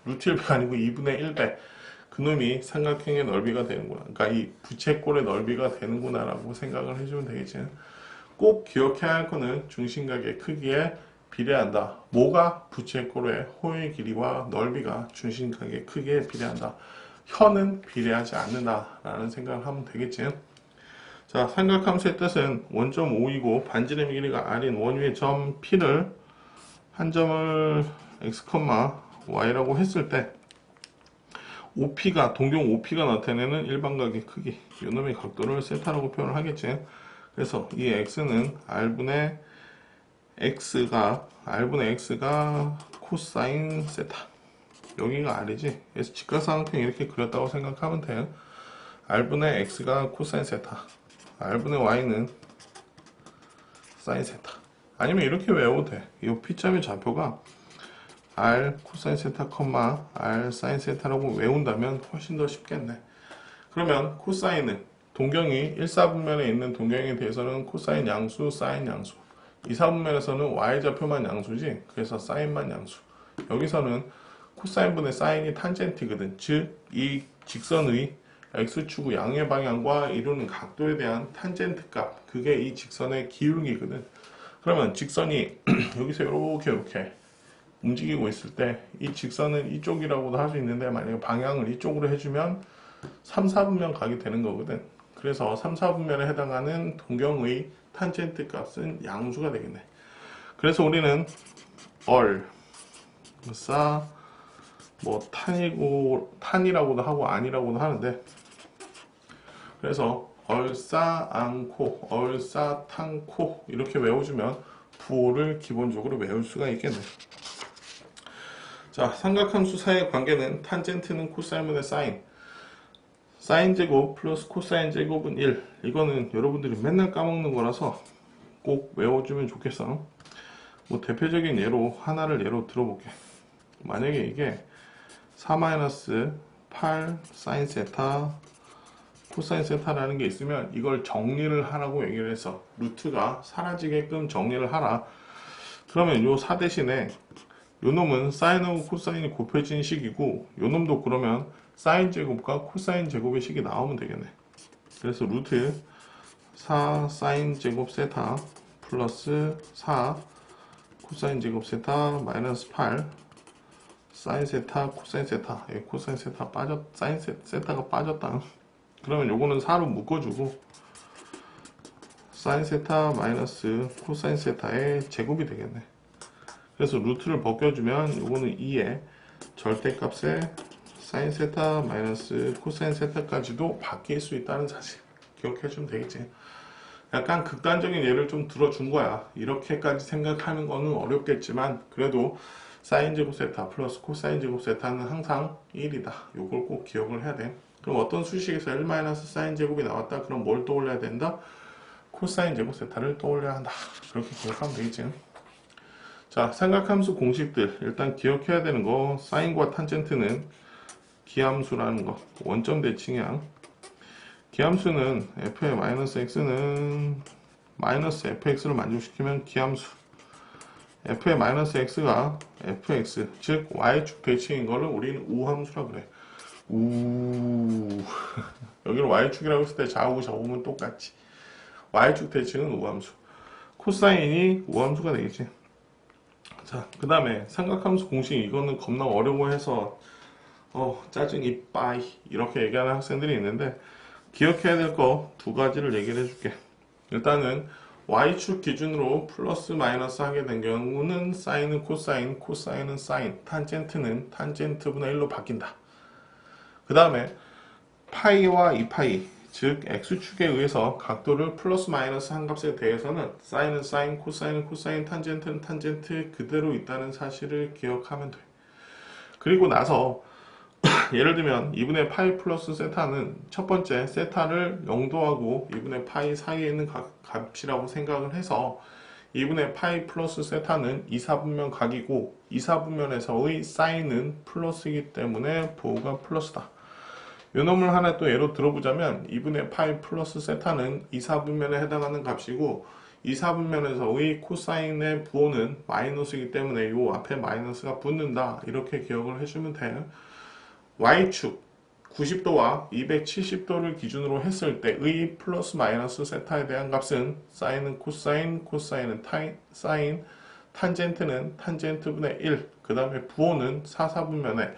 루트 100 아니고 2분의 100, 그놈이 삼각형의 넓이가 되는구나. 그러니까 이 부채꼴의 넓이가 되는구나 라고 생각을 해주면 되겠지. 꼭 기억해야 할 거는 중심각의 크기에 비례한다. 뭐가 부채꼴의 호의 길이와 넓이가 중심각의 크기에 비례한다. 현은 비례하지 않는다 라는 생각을 하면 되겠지. 자, 삼각함수의 뜻은 원점 O이고 반지름의 길이가 R인 원위의 점 P를 한 점을 X, Y라고 했을 때 OP가, 동경 OP가 나타내는 일반각의 크기, 이놈의 각도를 세타라고 표현을 하겠지. 그래서 이 X는 R분의 X가 코사인 세타, 여기가 R이지. 그래서 직각삼각형 이렇게 그렸다고 생각하면 돼요. R분의 X가 코사인 세타, R분의 Y는 사인 세타. 아니면 이렇게 외워도 돼. 이 P점의 좌표가 R 코사인 세타, R 사인 세타라고 외운다면 훨씬 더 쉽겠네. 그러면 코사인은 동경이 1사분면에 있는 동경에 대해서는 코사인 양수, 사인 양수. 2사분면에서는 y좌표만 양수지, 그래서 사인만 양수. 여기서는 코사인분의 사인이 탄젠트거든. 즉, 이 직선의 x축의 양의 방향과 이루는 각도에 대한 탄젠트 값, 그게 이 직선의 기울기거든. 그러면 직선이 여기서 이렇게 움직이고 있을 때 이 직선은 이쪽이라고도 할 수 있는데, 만약에 방향을 이쪽으로 해주면 3, 4분면 각이 되는 거거든. 그래서 3, 4분면에 해당하는 동경의 탄젠트 값은 양수가 되겠네. 그래서 우리는 탄이라고도 하고 아니라고도 하는데, 그래서 얼싸안코, 얼싸탄코 이렇게 외워주면 부호를 기본적으로 외울 수가 있겠네. 자, 삼각함수 사이의 관계는 탄젠트는 코사인분의 사인 제곱 플러스 코사인 제곱은 1. 이거는 여러분들이 맨날 까먹는 거라서 꼭 외워주면 좋겠어. 뭐 대표적인 예로 하나를 예로 들어볼게. 만약에 이게 4-8 사인 세타 코사인 세타라는 게 있으면 이걸 정리를 하라고 얘기를 해서 루트가 사라지게끔 정리를 하라. 그러면 요 4 대신에 요 놈은 사인하고 코사인이 곱해진 식이고, 요 놈도 그러면 사인 제곱과 코사인 제곱의 식이 나오면 되겠네. 그래서 루트 4 사인 제곱 세타 플러스 4 코사인 제곱 세타 마이너스 8 사인 세타 코사인 세타. 코사인 세타 사인 세타가 빠졌다. 그러면 요거는 4로 묶어주고 사인 세타 마이너스 코사인 세타의 제곱이 되겠네. 그래서 루트를 벗겨주면 요거는 2의 절대값에 사인 세타 마이너스 코사인 세타까지도 바뀔 수 있다는 사실 기억해주면 되겠지. 약간 극단적인 예를 좀 들어준 거야. 이렇게까지 생각하는 거는 어렵겠지만 그래도 사인 제곱 세타 플러스 코사인 제곱 세타는 항상 1이다. 요걸 꼭 기억을 해야 돼. 그럼 어떤 수식에서 1 사인 제곱이 나왔다. 그럼 뭘 떠올려야 된다? 코사인 제곱 세타를 떠올려야 한다. 그렇게 기억하면 되겠지. 자, 삼각함수 공식들 일단 기억해야 되는 거, 사인과 탄젠트는 기함수라는 거, 원점 대칭이야. 기함수는 f의 마이너스 x는 마이너스 fx를 만족시키면 기함수, f의 마이너스 x가 fx, 즉 y축 대칭인 거를 우리는 우함수라 그래. 여기를 y축이라고 했을 때 좌우 좌우면 똑같지. y축 대칭은 우함수, 코사인이 우함수가 되겠지. 자, 그 다음에 삼각함수 공식, 이거는 겁나 어려워해서 짜증이 빠이 이렇게 얘기하는 학생들이 있는데, 기억해야 될 거 두 가지를 얘기를 해줄게. 일단은 y축 기준으로 플러스 마이너스 하게 된 경우는 사인은 코사인, 코사인은 사인, 탄젠트는 탄젠트분의 1로 바뀐다. 그 다음에 파이와 2파이, 즉 x축에 의해서 각도를 플러스 마이너스 한 값에 대해서는 사인은 사인, 코사인은 코사인, 탄젠트는 탄젠트 그대로 있다는 사실을 기억하면 돼. 그리고 나서 예를 들면 2분의 파이 플러스 세타는 첫 번째 세타를 0도하고 2분의 파이 사이에 있는 값이라고 생각을 해서 2분의 파이 플러스 세타는 2사분면 각이고 2사분면에서의 사인은 플러스이기 때문에 부호가 플러스다. 요 놈을 하나 또 예로 들어보자면 2분의 파이 플러스 세타는 2사분면에 해당하는 값이고 2사분면에서의 코사인의 부호는 마이너스이기 때문에 요 앞에 마이너스가 붙는다. 이렇게 기억을 해주면 돼요. y축 90도와 270도를 기준으로 했을 때의 플러스 마이너스 세타에 대한 값은 사인은 코사인, 코사인은 사인, 탄젠트는 탄젠트분의 1, 그 다음에 부호는 4사분면에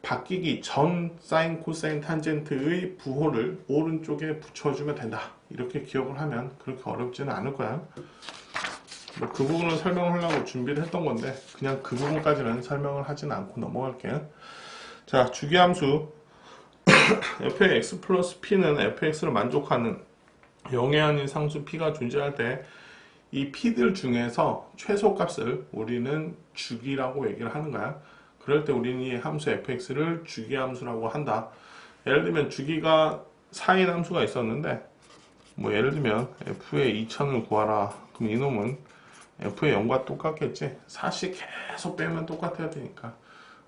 바뀌기 전 사인, 코사인, 탄젠트의 부호를 오른쪽에 붙여주면 된다. 이렇게 기억을 하면 그렇게 어렵지는 않을 거야. 뭐 그 부분을 설명하려고 준비를 했던 건데 그냥 그 부분까지는 설명을 하진 않고 넘어갈게요. 자, 주기함수 f의 x 플러스 p는 fx를 만족하는 0이 아닌 상수 p가 존재할 때 이 p들 중에서 최소값을 우리는 주기라고 얘기를 하는 거야. 그럴 때 우리는 이 함수 fx를 주기함수라고 한다. 예를 들면 주기가 4인 함수가 있었는데 뭐 예를 들면 f의 2000을 구하라. 그럼 이놈은 f의 0과 똑같겠지. 사시 계속 빼면 똑같아야 되니까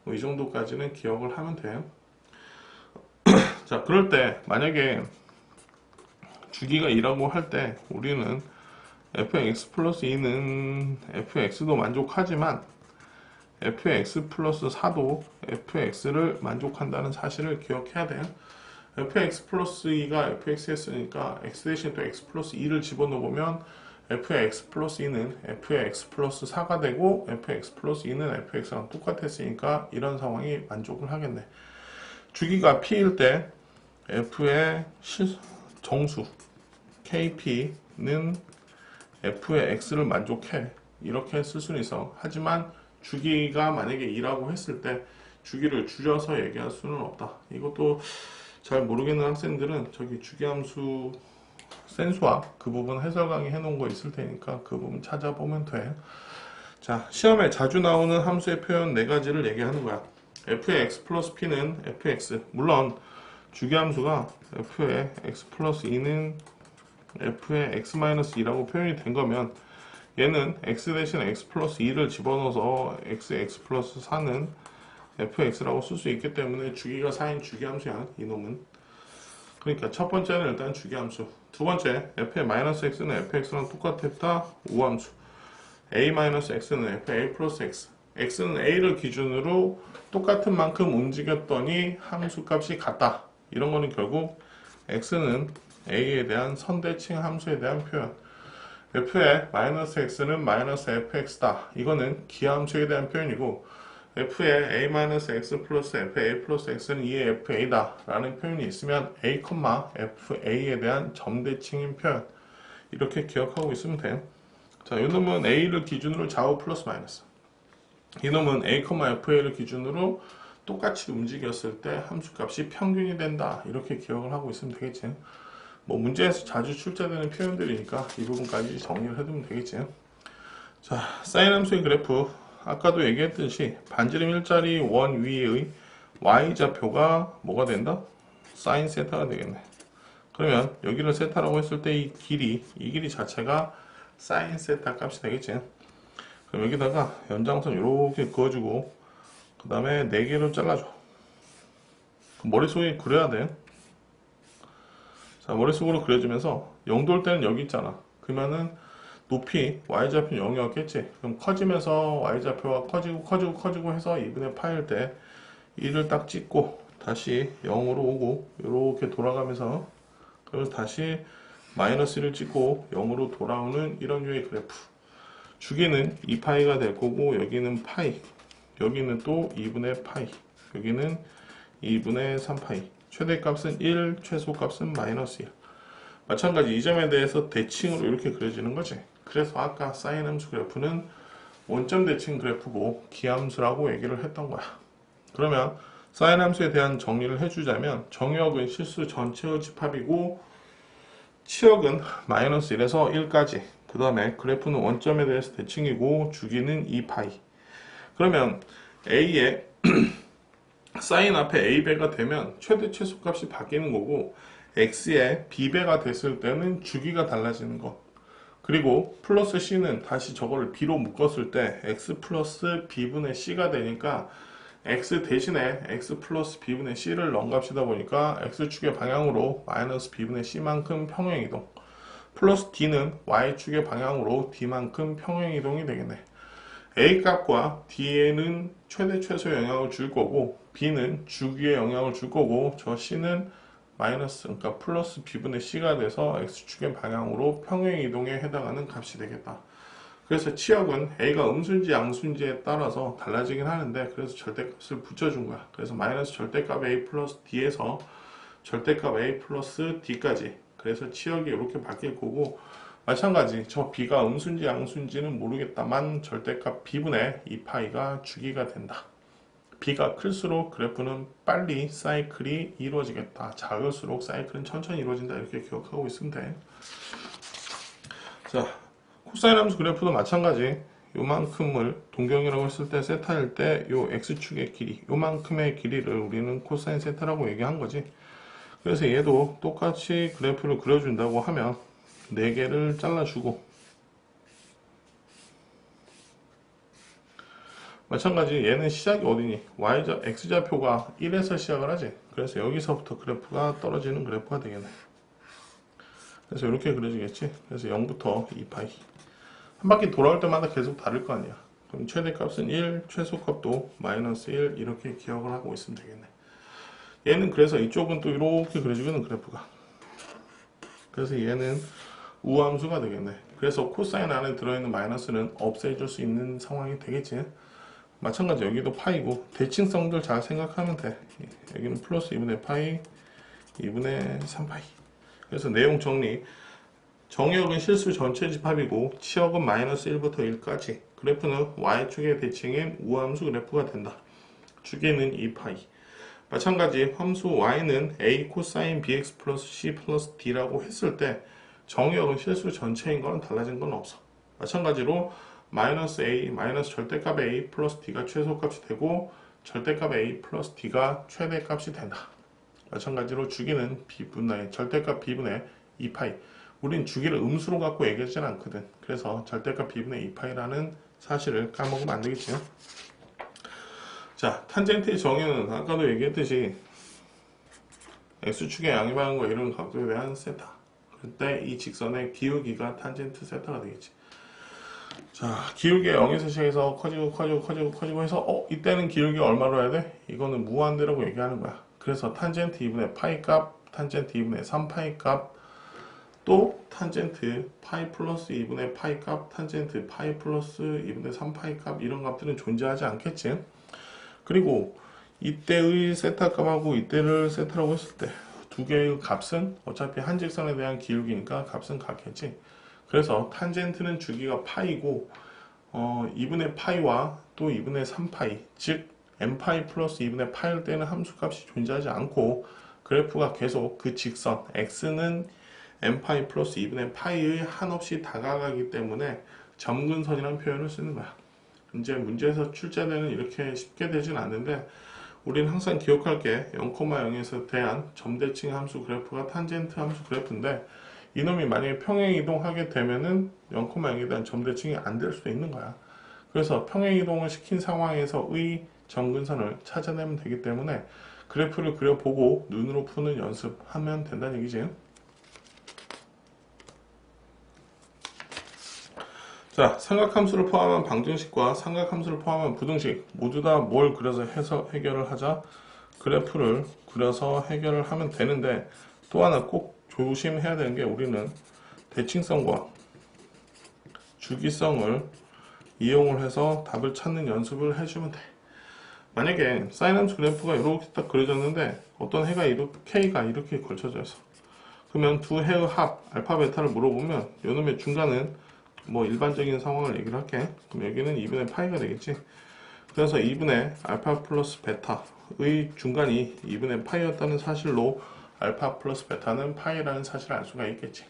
뭐 이 정도까지는 기억을 하면 돼요. 자, 그럴 때 만약에 주기가 2라고 할 때 우리는 fx 플러스 2는 fx도 만족하지만 fx 플러스 4도 fx를 만족한다는 사실을 기억해야 돼요. fx 플러스 2가 fx였으니까 x 대신 또 x 플러스 2를 집어넣으면 fx 플러스 2는 fx 플러스 4가 되고 fx 플러스 2는 fx랑 똑같았으니까 이런 상황이 만족을 하겠네. 주기가 p일 때 f의 정수 kp는 f의 x를 만족해. 이렇게 쓸 수는 있어. 하지만 주기가 만약에 2라고 했을 때 주기를 줄여서 얘기할 수는 없다. 이것도 잘 모르겠는 학생들은 저기 주기함수 센수학 그 부분 해설 강의 해놓은 거 있을 테니까 그 부분 찾아보면 돼. 자, 시험에 자주 나오는 함수의 표현 4가지를 얘기하는 거야. f의 x 플러스 p는 fx. 물론 주기함수가 f의 x 플러스 2는 f의 x 마이너스 2라고 표현이 된 거면 얘는 x 대신 x 플러스 2를 집어넣어서 x 플러스 4는 fx라고 쓸 수 있기 때문에 주기가 4인 주기함수야, 이놈은. 그러니까 첫 번째는 일단 주기함수. 두 번째, f의 마이너스 x는 fx랑 똑같았다, 우함수. a 마이너스 x는 fa 플러스 x. x는 a를 기준으로 똑같은 만큼 움직였더니 함수값이 같다. 이런 거는 결국 x는 a에 대한 선대칭 함수에 대한 표현. f의 마이너스 x는 마이너스 fx다. 이거는 기하함수에 대한 표현이고 f의 a-x 플러스 fa 플러스 x는 2의 fa다 라는 표현이 있으면 a, fa에 대한 점대칭인 표현. 이렇게 기억하고 있으면 돼요. 자, 이놈은 a를 기준으로 좌우 플러스 마이너스. 이놈은 a, fa를 기준으로 똑같이 움직였을 때 함수값이 평균이 된다. 이렇게 기억을 하고 있으면 되겠지. 뭐 문제에서 자주 출제되는 표현들이니까 이 부분까지 정리를 해두면 되겠지. 자, 사인 함수의 그래프. 아까도 얘기했듯이 반지름 일자리 원 위의 y좌표가 뭐가 된다? 사인 세타가 되겠네. 그러면 여기를 세타라고 했을 때 이 길이 자체가 사인 세타 값이 되겠지. 그럼 여기다가 연장선 이렇게 그어주고 그 다음에 4개로 잘라줘. 머릿속에 그려야 돼. 자, 머릿속으로 그려주면서 0 돌 때는 여기 있잖아. 그러면은 높이 y좌표는 0이었겠지. 그럼 커지면서 y좌표가 커지고 해서 2분의 파일 때 1을 딱 찍고 다시 0으로 오고 이렇게 돌아가면서 그래서 다시 마이너스 1을 찍고 0으로 돌아오는 이런 류의 그래프. 주기는 2파이가 될 거고 여기는 파이, 여기는 또 2분의 파이, 여기는 2분의 3파이. 최대값은 1, 최소값은 마이너스 1. 마찬가지 이 점에 대해서 대칭으로 이렇게 그려지는 거지. 그래서 아까 사인 함수 그래프는 원점 대칭 그래프고 기함수라고 얘기를 했던 거야. 그러면 사인 함수에 대한 정리를 해주자면 정역은 실수 전체의 집합이고 치역은 마이너스 1에서 1까지. 그 다음에 그래프는 원점에 대해서 대칭이고 주기는 2파이. 그러면 a의 사인 앞에 a배가 되면 최대 최소값이 바뀌는 거고 x의 b배가 됐을 때는 주기가 달라지는 것. 그리고 플러스 c는 다시 저거를 b로 묶었을 때 x 플러스 b분의 c가 되니까 x 대신에 x 플러스 b분의 c를 넣은 값이다 보니까 x축의 방향으로 마이너스 b분의 c만큼 평행이동, 플러스 d는 y축의 방향으로 d만큼 평행이동이 되겠네. a 값과 d에는 최대 최소 영향을 줄 거고 b는 주기에 영향을 줄 거고 저 c는 마이너스, 그러니까 플러스 b분의 c가 돼서 x축의 방향으로 평행이동에 해당하는 값이 되겠다. 그래서 치역은 a가 음수인지 양수인지에 따라서 달라지긴 하는데 그래서 절대값을 붙여준 거야. 그래서 마이너스 절대값 a 플러스 d에서 절대값 a 플러스 d까지. 그래서 치역이 이렇게 바뀔 거고 마찬가지 저 b가 음수인지 양수인지는 모르겠다만 절대값 b분의 2파이가 주기가 된다. b가 클수록 그래프는 빨리 사이클이 이루어지겠다. 작을수록 사이클은 천천히 이루어진다. 이렇게 기억하고 있으면 돼. 자, 코사인 함수 그래프도 마찬가지. 요만큼을 동경이라고 했을 때 세타일 때 요 x축의 길이, 요만큼의 길이를 우리는 코사인 세타라고 얘기한 거지. 그래서 얘도 똑같이 그래프를 그려준다고 하면 4개를 잘라주고 마찬가지 얘는 시작이 어디니? x좌표가 1에서 시작을 하지. 그래서 여기서부터 그래프가 떨어지는 그래프가 되겠네. 그래서 이렇게 그려지겠지. 그래서 0부터 2파이. 한 바퀴 돌아올 때마다 계속 다를 거 아니야. 그럼 최대값은 1, 최소값도 마이너스 1 이렇게 기억을 하고 있으면 되겠네. 얘는 그래서 이쪽은 또 이렇게 그려지거든 그래프가. 그래서 얘는 우함수가 되겠네. 그래서 코사인 안에 들어있는 마이너스는 없애줄 수 있는 상황이 되겠지. 마찬가지 여기도 파이고 대칭성들 잘 생각하면 돼. 여기는 플러스 2분의 파이 2분의 3파이. 그래서 내용 정리. 정역은 실수 전체 집합이고 치역은 마이너스 1부터 1까지. 그래프는 y축의 대칭인 우함수 그래프가 된다. 주기는 2파이. 마찬가지 함수 y는 a 코사인 bx 플러스 c 플러스 d라고 했을 때 정역은 실수 전체인 거는 달라진 건 없어. 마찬가지로 마이너스 a 마이너스 절대값 a 플러스 d가 최소값이 되고 절대값 a 플러스 d가 최대값이 된다. 마찬가지로 주기는 b분의 절대값 b분의 2파이. 우린 주기를 음수로 갖고 얘기하진 않거든. 그래서 절대값 b분의 2파이라는 사실을 까먹으면 안 되겠지. 자, 탄젠트의 정의는 아까도 얘기했듯이 x축의 양의 방향과 이런 각도에 대한 세타. 그때 이 직선의 기울기가 탄젠트 세타가 되겠지. 자, 기울기가 0에서 시작해서 커지고 해서 이때는 기울기가 얼마로 해야 돼? 이거는 무한대라고 얘기하는 거야. 그래서 탄젠트 2분의 파이 값, 탄젠트 2분의 3파이 값, 또 탄젠트 파이 플러스 2분의 파이 값, 탄젠트 파이 플러스 2분의 3파이 값 이런 값들은 존재하지 않겠지. 그리고 이때의 세타 값하고 이때를 세타라고 했을 때 두 개의 값은 어차피 한 직선에 대한 기울기니까 값은 같겠지. 그래서 탄젠트는 주기가 파이고 2분의 파이와 또 2분의 3파이 즉 n파이 플러스 2분의 파이일 때는 함수값이 존재하지 않고 그래프가 계속 그 직선 x는 n파이 플러스 2분의 파이의 한없이 다가가기 때문에 점근선이라는 표현을 쓰는 거야. 이제 문제에서 출제되는 이렇게 쉽게 되진 않는데 우린 항상 기억할 게 0,0에서 대한 점대칭 함수 그래프가 탄젠트 함수 그래프인데 이놈이 만약에 평행이동하게 되면은 0,0에 대한 점대칭이 안 될 수도 있는 거야. 그래서 평행이동을 시킨 상황에서의 점근선을 찾아내면 되기 때문에 그래프를 그려보고 눈으로 푸는 연습하면 된다는 얘기지. 자, 삼각함수를 포함한 방정식과 삼각함수를 포함한 부등식 모두 다 뭘 그려서 해서 해결을 하자? 그래프를 그려서 해결을 하면 되는데 또 하나 꼭 조심해야 되는 게 우리는 대칭성과 주기성을 이용을 해서 답을 찾는 연습을 해주면 돼. 만약에 사인함수 그래프가 이렇게 딱 그려졌는데 어떤 해가 K가 이렇게 걸쳐져 있어. 그러면 두 해의 합, 알파, 베타를 물어보면 요놈의 중간은 뭐 일반적인 상황을 얘기를 할게. 그럼 여기는 2분의 파이가 되겠지. 그래서 2분의 알파 플러스 베타의 중간이 2분의 파이였다는 사실로 알파 플러스 베타는 파이라는 사실을 알 수가 있겠지.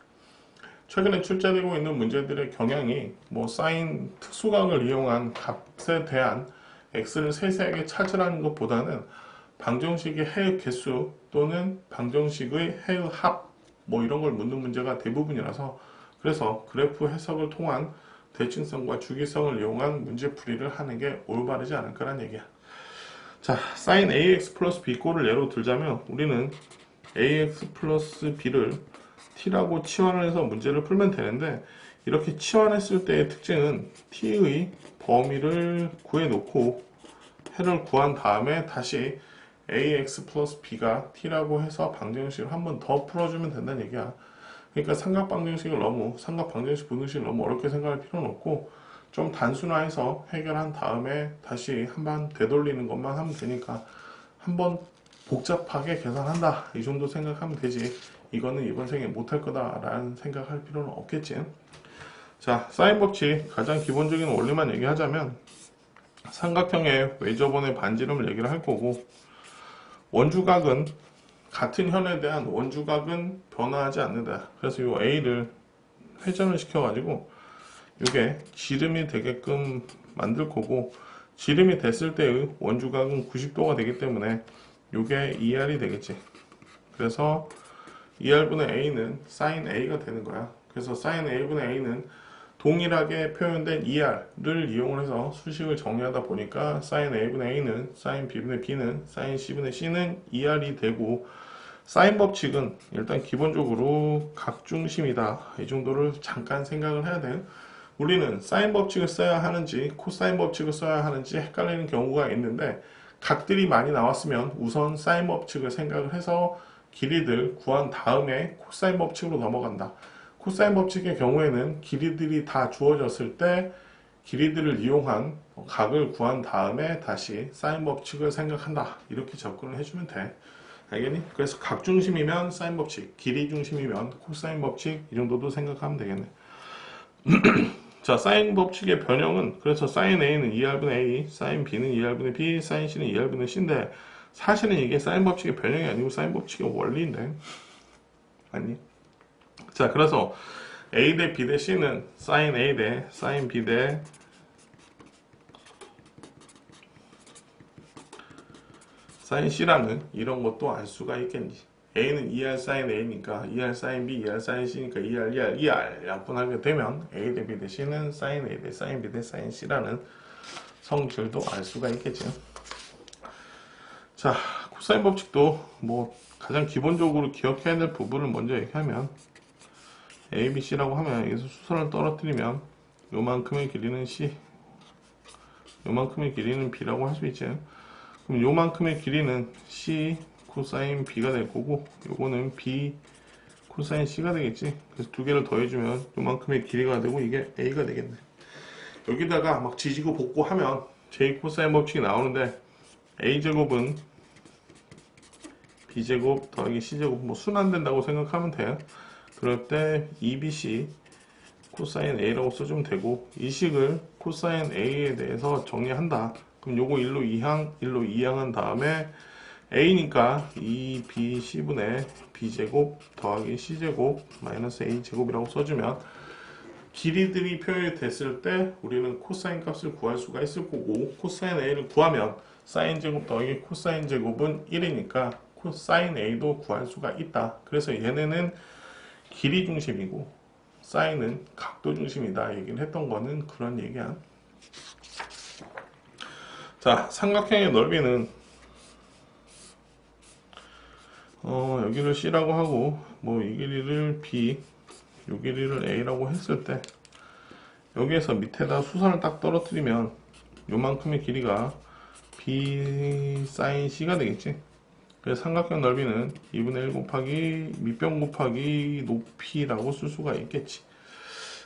최근에 출제되고 있는 문제들의 경향이 뭐 사인 특수각을 이용한 값에 대한 x를 세세하게 찾으라는 것보다는 방정식의 해의 개수 또는 방정식의 해의 합 뭐 이런 걸 묻는 문제가 대부분이라서 그래서 그래프 해석을 통한 대칭성과 주기성을 이용한 문제풀이를 하는 게 올바르지 않을까라는 얘기야. 자, sin ax 플러스 b 꼴을 예로 들자면 우리는 ax 플러스 b를 t라고 치환을 해서 문제를 풀면 되는데 이렇게 치환했을 때의 특징은 t의 범위를 구해놓고 해를 구한 다음에 다시 ax 플러스 b가 t라고 해서 방정식을 한 번 더 풀어주면 된다는 얘기야. 그러니까 삼각방정식을 삼각방정식 부등식을 너무 어렵게 생각할 필요는 없고 좀 단순화해서 해결한 다음에 다시 한번 되돌리는 것만 하면 되니까 한번 복잡하게 계산한다 이 정도 생각하면 되지 이거는 이번 생에 못할 거다 라는 생각할 필요는 없겠지. 자, 사인 법칙 가장 기본적인 원리만 얘기하자면 삼각형의 외접원의 반지름을 얘기를 할 거고 원주각은 같은 현에 대한 원주각은 변화하지 않는다. 그래서 이 A를 회전을 시켜가지고 이게 지름이 되게끔 만들 거고 지름이 됐을 때의 원주각은 90도가 되기 때문에 이게 2R이 되겠지. 그래서 2R분의 A는 sin A가 되는 거야. 그래서 sin A분의 A는 동일하게 표현된 ER를 이용해서 수식을 정리하다 보니까 sin A분의 A는 sin B분의 B는 sin C분의 C는 ER이 되고, 사인 법칙은 일단 기본적으로 각중심이다. 이 정도를 잠깐 생각을 해야 돼요. 우리는 사인 법칙을 써야 하는지 코사인 법칙을 써야 하는지 헷갈리는 경우가 있는데, 각들이 많이 나왔으면 우선 사인 법칙을 생각을 해서 길이들 구한 다음에 코사인 법칙으로 넘어간다. 코사인 법칙의 경우에는 길이들이 다 주어졌을 때 길이들을 이용한 각을 구한 다음에 다시 사인 법칙을 생각한다. 이렇게 접근을 해주면 돼. 알겠니? 그래서 각중심이면 사인 법칙, 길이 중심이면 코사인 법칙, 이 정도도 생각하면 되겠네. 자, 사인 법칙의 변형은, 그래서 사인 A는 2R분의 A, 사인 B는 2R분의 B, 사인 C는 2R분의 C인데, 사실은 이게 사인 법칙의 변형이 아니고 사인 법칙의 원리인데, 아니? 자, 그래서 A 대 B 대 C는 사인 A 대 사인 B 대 사인 C라는 이런 것도 알 수가 있겠니? A는 2R 사인 A니까 2R 사인 B, 2R 사인 C니까 2R, 2R, 2R 약분하게 되면 A 대 B 대 C는 사인 A 대 사인 B 대 사인 C라는 성질도 알 수가 있겠죠. 자, 코사인 법칙도 뭐 가장 기본적으로 기억해야 될 부분을 먼저 얘기하면, A, B, C라고 하면 여기서 수선을 떨어뜨리면 요만큼의 길이는 C, 요만큼의 길이는 B라고 할 수 있죠. 그럼 요만큼의 길이는 C 코사인 B가 될 거고, 요거는 B 코사인 C가 되겠지. 그래서 두 개를 더해주면 요만큼의 길이가 되고 이게 A가 되겠네. 여기다가 막 지지고 볶고 하면 J 코사인 법칙이 나오는데, A제곱은 B제곱 더하기 C제곱 뭐 순환된다고 생각하면 돼요. 그럴 때 2BC 코사인 A라고 써주면 되고, 이 식을 코사인 A에 대해서 정리한다. 그럼 요거 1로 2항한 다음에 A니까 2BC분의 B제곱 더하기 C제곱 마이너스 A제곱이라고 써주면, 길이들이 표현이 됐을 때 우리는 코사인 값을 구할 수가 있을 거고, 코사인 A를 구하면 사인 제곱 더하기 코사인 제곱은 1이니까 코사인 A도 구할 수가 있다. 그래서 얘네는 길이 중심이고 사인은 각도 중심이다 얘기를 했던 거는 그런 얘기야. 자, 삼각형의 넓이는 여기를 C라고 하고, 뭐 이 길이를 B, 이 길이를 A라고 했을 때, 여기에서 밑에다 수선을 딱 떨어뜨리면 요만큼의 길이가 B 사인 C가 되겠지. 그래서 삼각형 넓이는 2분의 1 곱하기 밑변 곱하기 높이라고 쓸 수가 있겠지.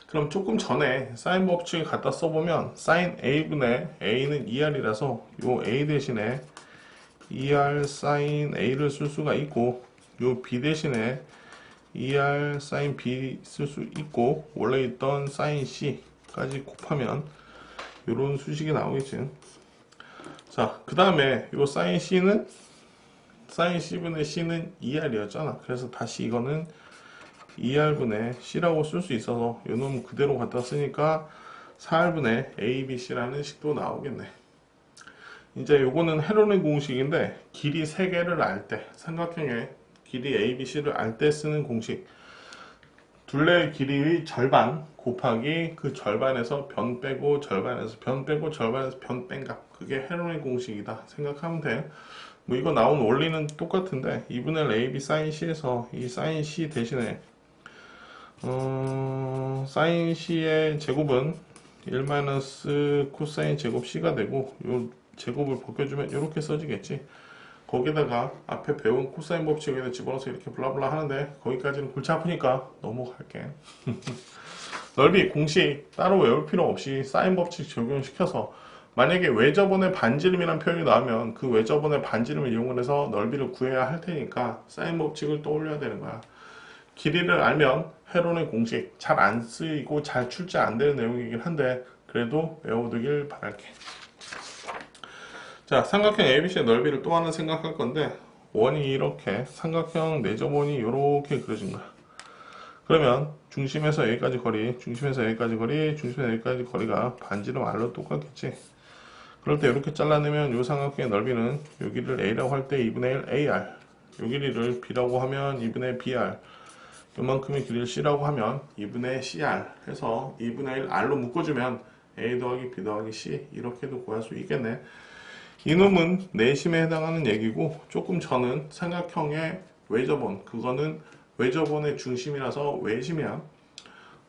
그럼 조금 전에 사인 법칙을 갖다 써보면 사인 A분의 A는 2R이라서 요 A 대신에 2R 사인 A를 쓸 수가 있고, 요 B 대신에 2R 사인 B 쓸 수 있고, 원래 있던 사인 C까지 곱하면 요런 수식이 나오겠지. 자, 그 다음에 요 사인 C는 사인 C분의 C는 2R이었잖아. 그래서 다시 이거는 2R분의 C라고 쓸 수 있어서 요놈 그대로 갖다 쓰니까 4R분의 ABC라는 식도 나오겠네. 이제 요거는 헤로닉 공식인데, 길이 3개를 알 때, 삼각형의 길이 ABC를 알 때 쓰는 공식. 둘레의 길이의 절반 곱하기 그 절반에서 변 빼고 절반에서 변 빼고 절반에서 변 뺀 값. 그게 헤로닉 공식이다 생각하면 돼. 뭐 이거 나온 원리는 똑같은데, 2분의 1 AB 사인 C에서 이 사인 C 대신에 사인 C의 제곱은 1 코사인 제곱 C가 되고, 요 제곱을 벗겨주면 이렇게 써지겠지. 거기다가 앞에 배운 코사인 법칙에다 집어넣어서 이렇게 블라블라 하는데, 거기까지는 골치 아프니까 넘어갈게. 넓이 공식 따로 외울 필요 없이 사인 법칙 적용시켜서, 만약에 외접원의 반지름이라는 표현이 나오면 그 외접원의 반지름을 이용을 해서 넓이를 구해야 할 테니까 사인 법칙을 떠올려야 되는 거야. 길이를 알면 헤론의 공식 잘 안 쓰이고 잘 출제 안 되는 내용이긴 한데, 그래도 외워두길 바랄게. 자, 삼각형 ABC의 넓이를 또 하나 생각할 건데, 원이 이렇게 삼각형 내접원이 이렇게 그려진 거야. 그러면 중심에서 여기까지 거리, 중심에서 여기까지 거리, 중심에서 여기까지 거리가 반지름 R로 똑같겠지. 그럴 때 이렇게 잘라내면 이 삼각형의 넓이는 여기를 A라고 할 때 2분의 1 AR, 요 길이를 B라고 하면 2분의 BR, 요만큼의 길이를 C라고 하면 2분의 CR 해서 2분의 1 R로 묶어주면 A 더하기 B 더하기 C 이렇게도 구할 수 있겠네. 이놈은 내심에 해당하는 얘기고, 조금 저는 삼각형의 외접원, 그거는 외접원의 중심이라서 외심이야.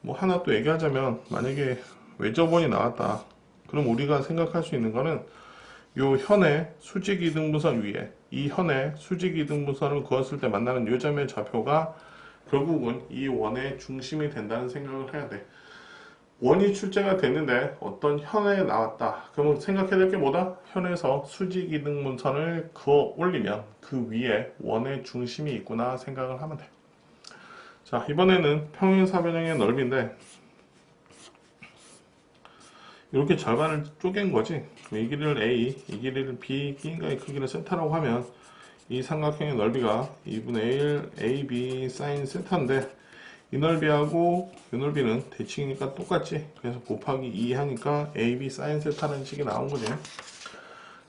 뭐 하나 또 얘기하자면, 만약에 외접원이 나왔다, 그럼 우리가 생각할 수 있는 거는 요 현의 수직이등분선 위에 이 현의 수직이등분선을 그었을 때 만나는 요점의 좌표가 결국은 이 원의 중심이 된다는 생각을 해야 돼. 원이 출제가 됐는데 어떤 현에 나왔다. 그러면 생각해야 될 게 뭐다? 현에서 수직이등분선을 그어 올리면 그 위에 원의 중심이 있구나 생각을 하면 돼. 자, 이번에는 평행사변형의 넓이인데 이렇게 절반을 쪼갠 거지. 이 길이를 A, 이 길이를 B, B인가의 크기를 세타라고 하면 이 삼각형의 넓이가 2분의 1 AB sin 세타인데, 이 넓이하고 이 넓이는 대칭이니까 똑같지. 그래서 곱하기 2 하니까 AB sin 세타라는 식이 나온 거지.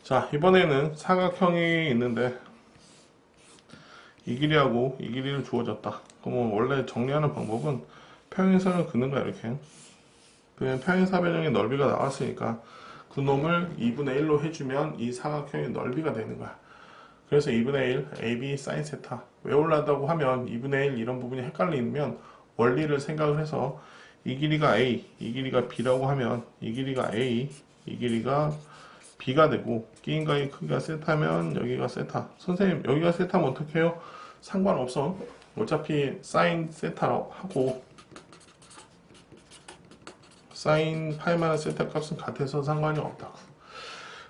자, 이번에는 사각형이 있는데 이 길이하고 이 길이를 주어졌다. 그러면 원래 정리하는 방법은 평행선을 긋는 거야, 이렇게. 그냥 평행사변형의 넓이가 나왔으니까 그 놈을 2분의 1로 해주면 이 사각형의 넓이가 되는 거야. 그래서 2분의 1 AB sin 세타 외우려다고 하면 2분의 1 이런 부분이 헷갈리면 원리를 생각을 해서 이 길이가 A, 이 길이가 B라고 하면 이 길이가 A, 이 길이가 B가 되고 끼인가의 크기가 세타면 여기가 세타. 선생님 여기가 세타면 어떻게 해요? 상관없어. 어차피 sin 세타라고 하고 sin 파이 세타 값은 같아서 상관이 없다고.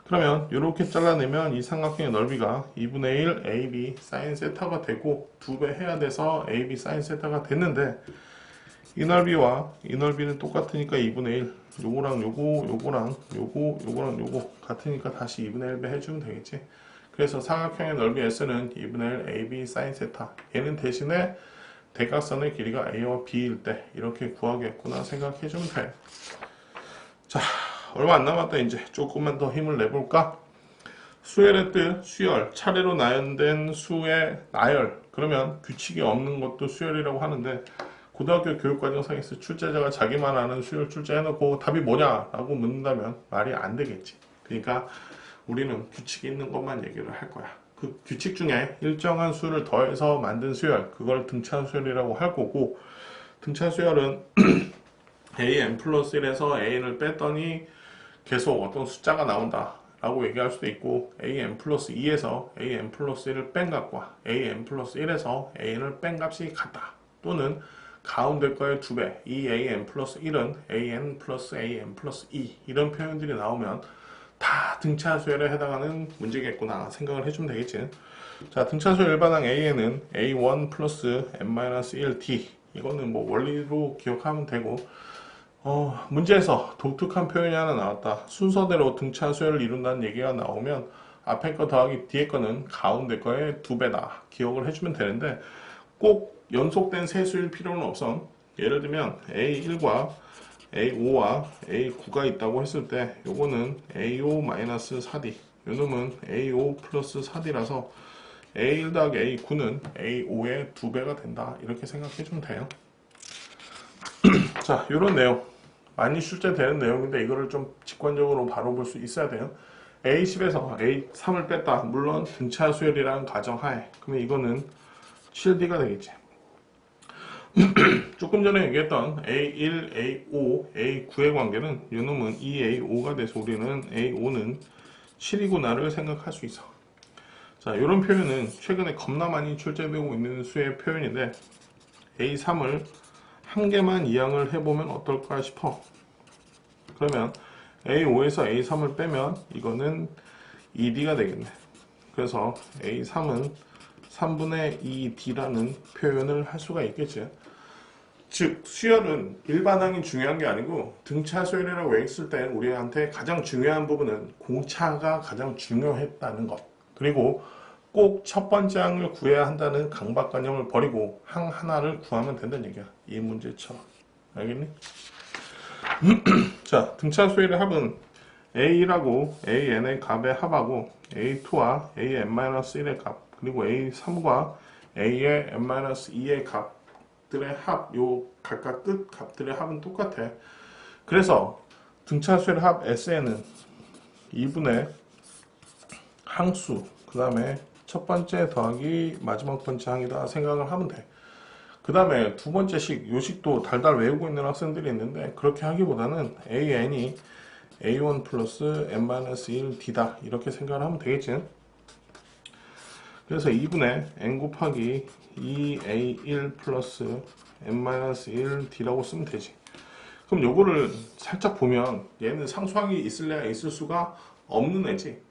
그러면 이렇게 잘라내면 이 삼각형의 넓이가 2분의 1 AB sin 세타가 되고 2배 해야 돼서 AB sin 세타가 됐는데, 이 넓이와 이 넓이는 똑같으니까 2분의 1, 요거랑 요거랑 요거랑 요거 같으니까 다시 2분의 1배 해주면 되겠지. 그래서 삼각형의 넓이 S는 2분의 1 AB sin 세타, 얘는 대신에 대각선의 길이가 A와 B일 때 이렇게 구하겠구나 생각해주면 돼. 자, 얼마 안 남았다. 이제 조금만 더 힘을 내볼까? 수열의 뜻, 수열, 차례로 나열된 수의 나열. 그러면 규칙이 없는 것도 수열이라고 하는데, 고등학교 교육과정상에서 출제자가 자기만 아는 수열 출제해놓고 답이 뭐냐? 라고 묻는다면 말이 안 되겠지. 그러니까 우리는 규칙이 있는 것만 얘기를 할 거야. 그 규칙 중에 일정한 수를 더해서 만든 수열, 그걸 등차 수열이라고 할 거고, 등차 수열은 an 플러스 1에서 an을 뺐더니 계속 어떤 숫자가 나온다 라고 얘기할 수도 있고, an 플러스 2에서 an 플러스 1을 뺀 값과 an 플러스 1에서 an을 뺀 값이 같다. 또는 가운데 거의 2배, 이 an 플러스 1은 an 플러스 2 이런 표현들이 나오면 다 등차수열에 해당하는 문제겠구나 생각을 해주면 되겠지. 자, 등차수열 일반항 an은 a1 플러스 n-1t, 이거는 뭐 원리로 기억하면 되고, 문제에서 독특한 표현이 하나 나왔다. 순서대로 등차 수열을 이룬다는 얘기가 나오면 앞에 거 더하기 뒤에 거는 가운데 거의 2배다 기억을 해주면 되는데, 꼭 연속된 세수일 필요는 없어. 예를 들면 A1과 A5와 A9가 있다고 했을 때 요거는 A5-4D, 요놈은 A5 플러스 4D라서 A1 더하기 A9는 A5의 2배가 된다 이렇게 생각해주면 돼요. 자, 요런 내용 많이 출제되는 내용인데 이거를 좀 직관적으로 바로 볼 수 있어야 돼요. A10에서 A3을 뺐다. 물론 등차 수열이라는 가정하에. 그러면 이거는 7D가 되겠지. 조금 전에 얘기했던 A1, A5, A9의 관계는 요놈은 2A5가 돼서 우리는 A5는 7이구나를 생각할 수 있어. 자, 이런 표현은 최근에 겁나 많이 출제되고 있는 수의 표현인데, A3을 한 개만 이항을 해보면 어떨까 싶어. 그러면 A5에서 A3을 빼면 이거는 2D가 되겠네. 그래서 A3은 3분의 2D라는 표현을 할 수가 있겠지. 즉, 수열은 일반항이 중요한 게 아니고 등차 수열이라고 했을 때 우리한테 가장 중요한 부분은 공차가 가장 중요했다는 것. 그리고 꼭 첫 번째 항을 구해야 한다는 강박관념을 버리고 항 하나를 구하면 된다는 얘기야. 이 문제처럼. 알겠니? 자, 등차 수열의 합은 A1하고 AN의 값의 합하고 A2와 AN-1의 값, 그리고 A3과 A의 n-2의 값, 값들의 합, 요 각각 끝 값들의 합은 똑같아. 그래서 등차수열의 합 SN은 2분의 항수, 그 다음에 첫 번째 더하기 마지막 번째 항이다 생각을 하면 돼. 그 다음에 두 번째 식, 요 식도 달달 외우고 있는 학생들이 있는데 그렇게 하기보다는 AN이 A1 플러스 N-1D다 이렇게 생각을 하면 되겠지. 그래서 2분의 N 곱하기 2A1 플러스 N-1D라고 쓰면 되지. 그럼 요거를 살짝 보면 얘는 상수항이 있을래야 있을 수가 없는 애지.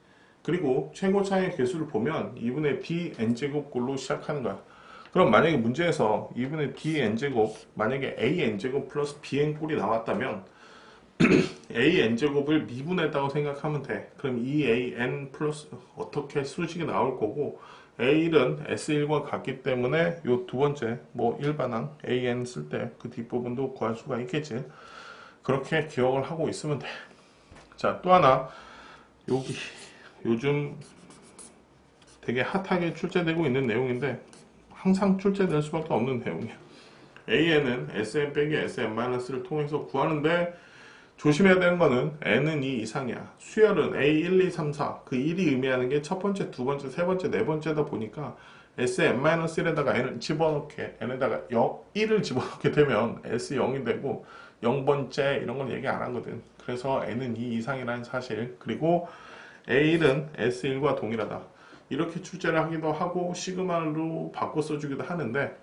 그리고 최고차의 개수를 보면 2분의 bn제곱 꼴로 시작하는 거야. 그럼 만약에 문제에서 2분의 bn제곱, 만약에 an제곱 플러스 bn 꼴이 나왔다면 an제곱을 미분했다고 생각하면 돼. 그럼 2an 플러스 어떻게 수식이 나올 거고 a1은 s1과 같기 때문에 요 두 번째 뭐 일반항 an 쓸 때 그 뒷부분도 구할 수가 있겠지. 그렇게 기억을 하고 있으면 돼. 자, 또 하나 여기 요즘 되게 핫하게 출제되고 있는 내용인데 항상 출제될 수밖에 없는 내용이야. AN은 SN 빼기 SN-를 통해서 구하는데 조심해야 되는 거는 N은 2 이상이야. 수열은 A 1, 2, 3, 4 그 1이 의미하는 게 첫 번째, 두 번째, 세 번째, 네 번째다 보니까 SN-1에다가 N을 집어넣게 N에다가 1을 집어넣게 되면 S0이 되고 0번째 이런 건 얘기 안 하거든. 그래서 N은 2 이상이라는 사실, 그리고 A1은 S1과 동일하다 이렇게 출제를 하기도 하고 시그마로 바꿔 써주기도 하는데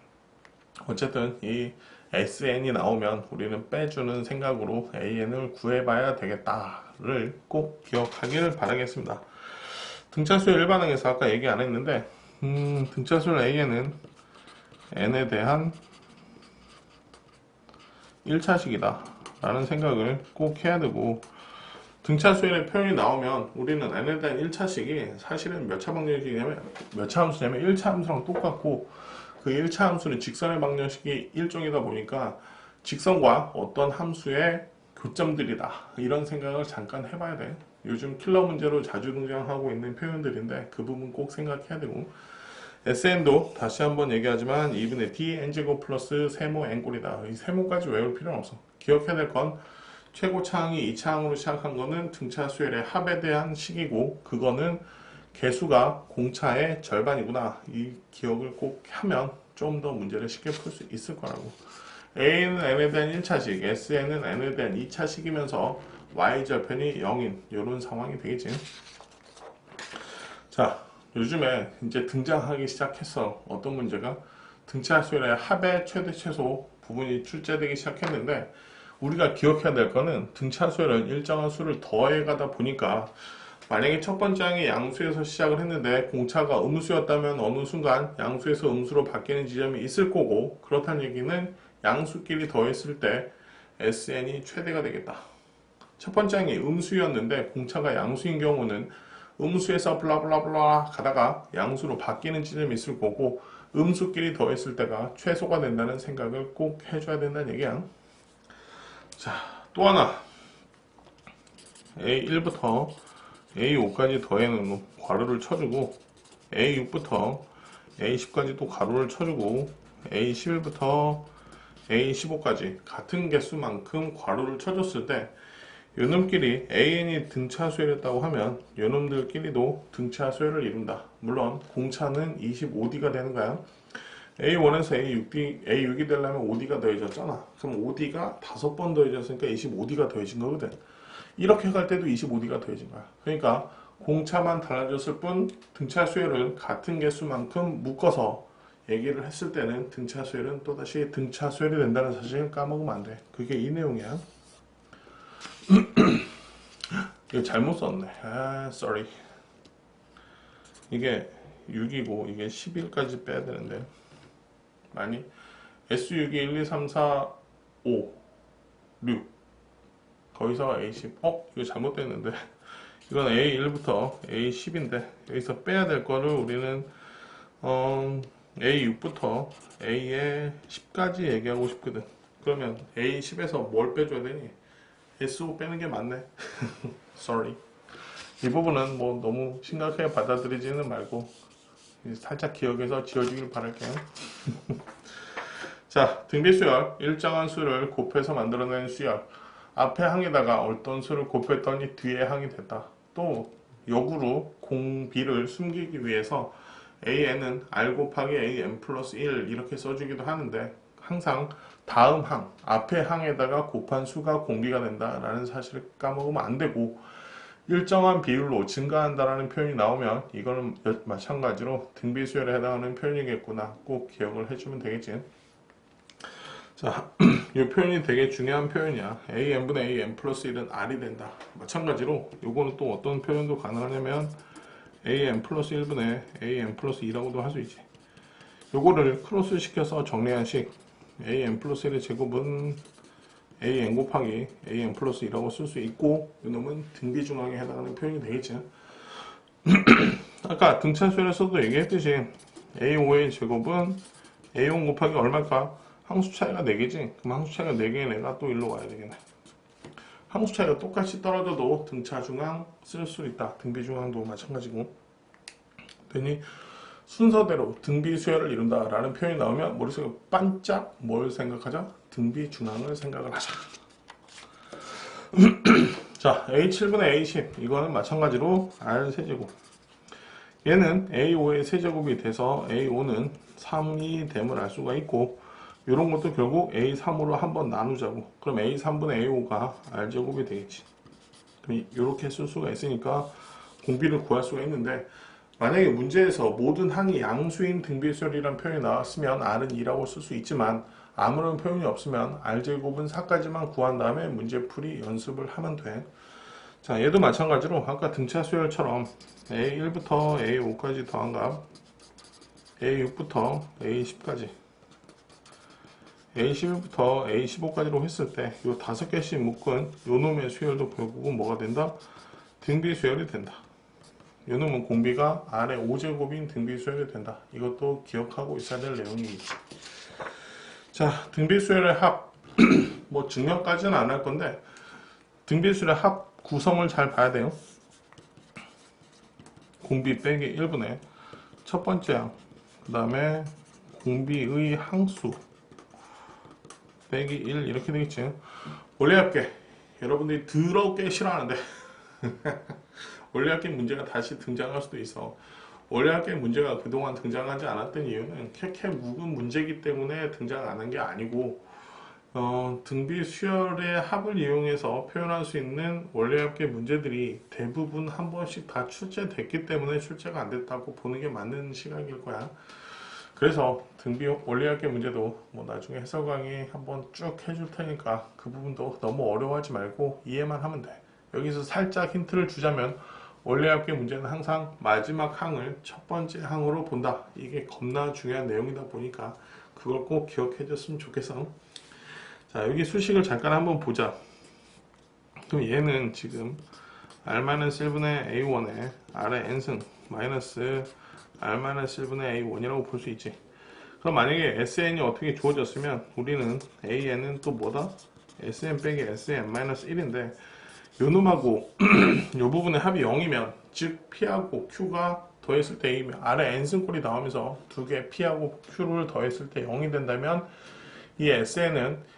어쨌든 이 SN이 나오면 우리는 빼주는 생각으로 AN을 구해봐야 되겠다를 꼭 기억하길 바라겠습니다. 등차수열 일반항에서 아까 얘기 안 했는데 등차수열 AN은 N에 대한 1차식이다 라는 생각을 꼭 해야 되고, 등차수열의 표현이 나오면 우리는 n에 대한 1차식이 사실은 몇 차 방정식이냐면 몇 차 함수냐면 1차 함수랑 똑같고 그 1차 함수는 직선의 방정식이 일종이다 보니까 직선과 어떤 함수의 교점들이다 이런 생각을 잠깐 해봐야 돼. 요즘 킬러 문제로 자주 등장하고 있는 표현들인데 그 부분 꼭 생각해야 되고, SN도 다시 한번 얘기하지만 2분의 D n제곱 플러스 세모 n꼴이다. 이 세모까지 외울 필요는 없어. 기억해야 될 건 최고차항이 2차항으로 시작한 거는 등차 수열의 합에 대한 식이고 그거는 개수가 공차의 절반이구나. 이 기억을 꼭 하면 좀 더 문제를 쉽게 풀 수 있을 거라고. A는 n에 대한 1차식, SN은 n에 대한 2차식이면서 y절편이 0인 이런 상황이 되겠지. 자, 요즘에 이제 등장하기 시작했어. 어떤 문제가? 등차 수열의 합의 최대 최소 부분이 출제되기 시작했는데 우리가 기억해야 될 거는 등차 수열은 일정한 수를 더해 가다 보니까 만약에 첫 번째 항이 양수에서 시작을 했는데 공차가 음수였다면 어느 순간 양수에서 음수로 바뀌는 지점이 있을 거고, 그렇다는 얘기는 양수끼리 더했을 때 SN이 최대가 되겠다. 첫 번째 항이 음수였는데 공차가 양수인 경우는 음수에서 블라블라블라 가다가 양수로 바뀌는 지점이 있을 거고 음수끼리 더했을 때가 최소가 된다는 생각을 꼭 해줘야 된다는 얘기야. 자, 또 하나 A1부터 A5까지 더해놓은 괄호를 쳐주고 A6부터 A10까지 또 괄호를 쳐주고 A11부터 A15까지 같은 개수만큼 괄호를 쳐줬을 때 요놈끼리 AN이 등차 수열했다고 하면 요놈들끼리도 등차 수열을 이룬다. 물론 공차는 25D가 되는 거야. A1에서 A6이 되려면 5D가 더해졌잖아. 그럼 5D가 5번 더해졌으니까 25D가 더해진 거거든. 이렇게 갈 때도 25D가 더해진 거야. 그러니까 공차만 달라졌을 뿐 등차 수열을 같은 개수만큼 묶어서 얘기를 했을 때는 등차 수열은 또다시 등차 수열이 된다는 사실을 까먹으면 안 돼. 그게 이 내용이야. 이거 잘못 썼네. sorry. 이게 6이고 이게 11까지 빼야 되는데 많이 S6이 1, 2, 3, 4, 5, 6 거기서 A10 이거 잘못됐는데 이건 A1부터 A10인데 여기서 빼야 될 거를 우리는 A6부터 A에 10까지 얘기하고 싶거든. 그러면 A10에서 뭘 빼줘야 되니? S5 빼는 게 맞네. sorry. 이 부분은 뭐 너무 심각하게 받아들이지는 말고 살짝 기억해서 지워주길 바랄게요. 자, 등비수열 일정한 수를 곱해서 만들어낸 수열. 앞에 항에다가 어떤 수를 곱했더니 뒤에 항이 됐다. 또 역으로 공비를 숨기기 위해서 AN은 R 곱하기 AN 플러스 1 이렇게 써주기도 하는데 항상 다음 항, 앞에 항에다가 곱한 수가 공비가 된다라는 사실을 까먹으면 안 되고 일정한 비율로 증가한다라는 표현이 나오면 이거는 마찬가지로 등비수열에 해당하는 표현이겠구나 꼭 기억을 해주면 되겠지. 자, 이 표현이 되게 중요한 표현이야. AN분의 AN 플러스 1은 R이 된다. 마찬가지로 이거는 또 어떤 표현도 가능하냐면 AN 플러스 1분의 AN 플러스 2라고도 할 수 있지. 요거를 크로스 시켜서 정리한 식 AN 플러스 1의 제곱은 AN 곱하기 AN 플러스 2라고 쓸 수 있고 이놈은 등비중항에 해당하는 표현이 되겠지. 아까 등차수열에서도 얘기했듯이 A5의 제곱은 A1 곱하기 얼마일까? 항수 차이가 4개지? 그럼 항수 차이가 4개의 내가 또 일로 와야 되겠네. 항수 차이가 똑같이 떨어져도 등차중항 쓸 수 있다. 등비중항도 마찬가지고. 되니 순서대로 등비수열을 이룬다 라는 표현이 나오면 머릿속에 반짝 뭘 생각하자? 등비중항을 생각을 하자. 자, A7분의 A10 이거는 마찬가지로 R 세제곱. 얘는 A5의 세제곱이 돼서 A5는 3이 됨을 알 수가 있고 이런 것도 결국 A3으로 한번 나누자고. 그럼 A3분의 A5가 R제곱이 되겠지. 그럼 이렇게 쓸 수가 있으니까 공비를 구할 수가 있는데 만약에 문제에서 모든 항이 양수인 등비수열이라는 표현이 나왔으면 R은 2라고 쓸 수 있지만 아무런 표현이 없으면 R제곱은 4까지만 구한 다음에 문제풀이 연습을 하면 돼. 자, 얘도 마찬가지로 아까 등차수열처럼 A1부터 A5까지 더한 값 A6부터 A10까지 A11부터 A15까지로 했을 때 이 5개씩 묶은 요 놈의 수열도 결국은 뭐가 된다? 등비수열이 된다. 요 놈은 공비가 R의 5제곱인 등비수열이 된다. 이것도 기억하고 있어야 될 내용이겠지. 자, 등비수열의 합 뭐 증명까지는 안 할 건데 등비수열의 합 구성을 잘 봐야 돼요. 공비 빼기 1분의 첫 번째 항, 그 다음에 공비의 항수 빼기 1 이렇게 되겠지. 원래합계 여러분들이 더럽게 싫어하는데 원래합계 문제가 다시 등장할 수도 있어. 원래합계 문제가 그동안 등장하지 않았던 이유는 캐캐 묵은 문제이기 때문에 등장 안 한 게 아니고 등비 수열의 합을 이용해서 표현할 수 있는 원래합계 문제들이 대부분 한 번씩 다 출제됐기 때문에 출제가 안 됐다고 보는 게 맞는 시각일 거야. 그래서 등비 원리합계 문제도 뭐 나중에 해설 강의 한번 쭉 해줄 테니까 그 부분도 너무 어려워하지 말고 이해만 하면 돼. 여기서 살짝 힌트를 주자면 원리합계 문제는 항상 마지막 항을 첫 번째 항으로 본다. 이게 겁나 중요한 내용이다 보니까 그걸 꼭 기억해 줬으면 좋겠어. 자, 여기 수식을 잠깐 한번 보자. 그럼 얘는 지금 R-1분의 A1에 R의 n승 마이너스 R-1분의 A1이라고 볼 수 있지. 그럼 만약에 SN이 어떻게 주어졌으면 우리는 AN은 또 뭐다? SN 빼기 SN-1인데 요 놈하고 요 부분의 합이 0이면 즉 P하고 Q가 더했을 때 A면 R의 n승꼴이 나오면서 두 개 P하고 Q를 더했을 때 0이 된다면 이 SN은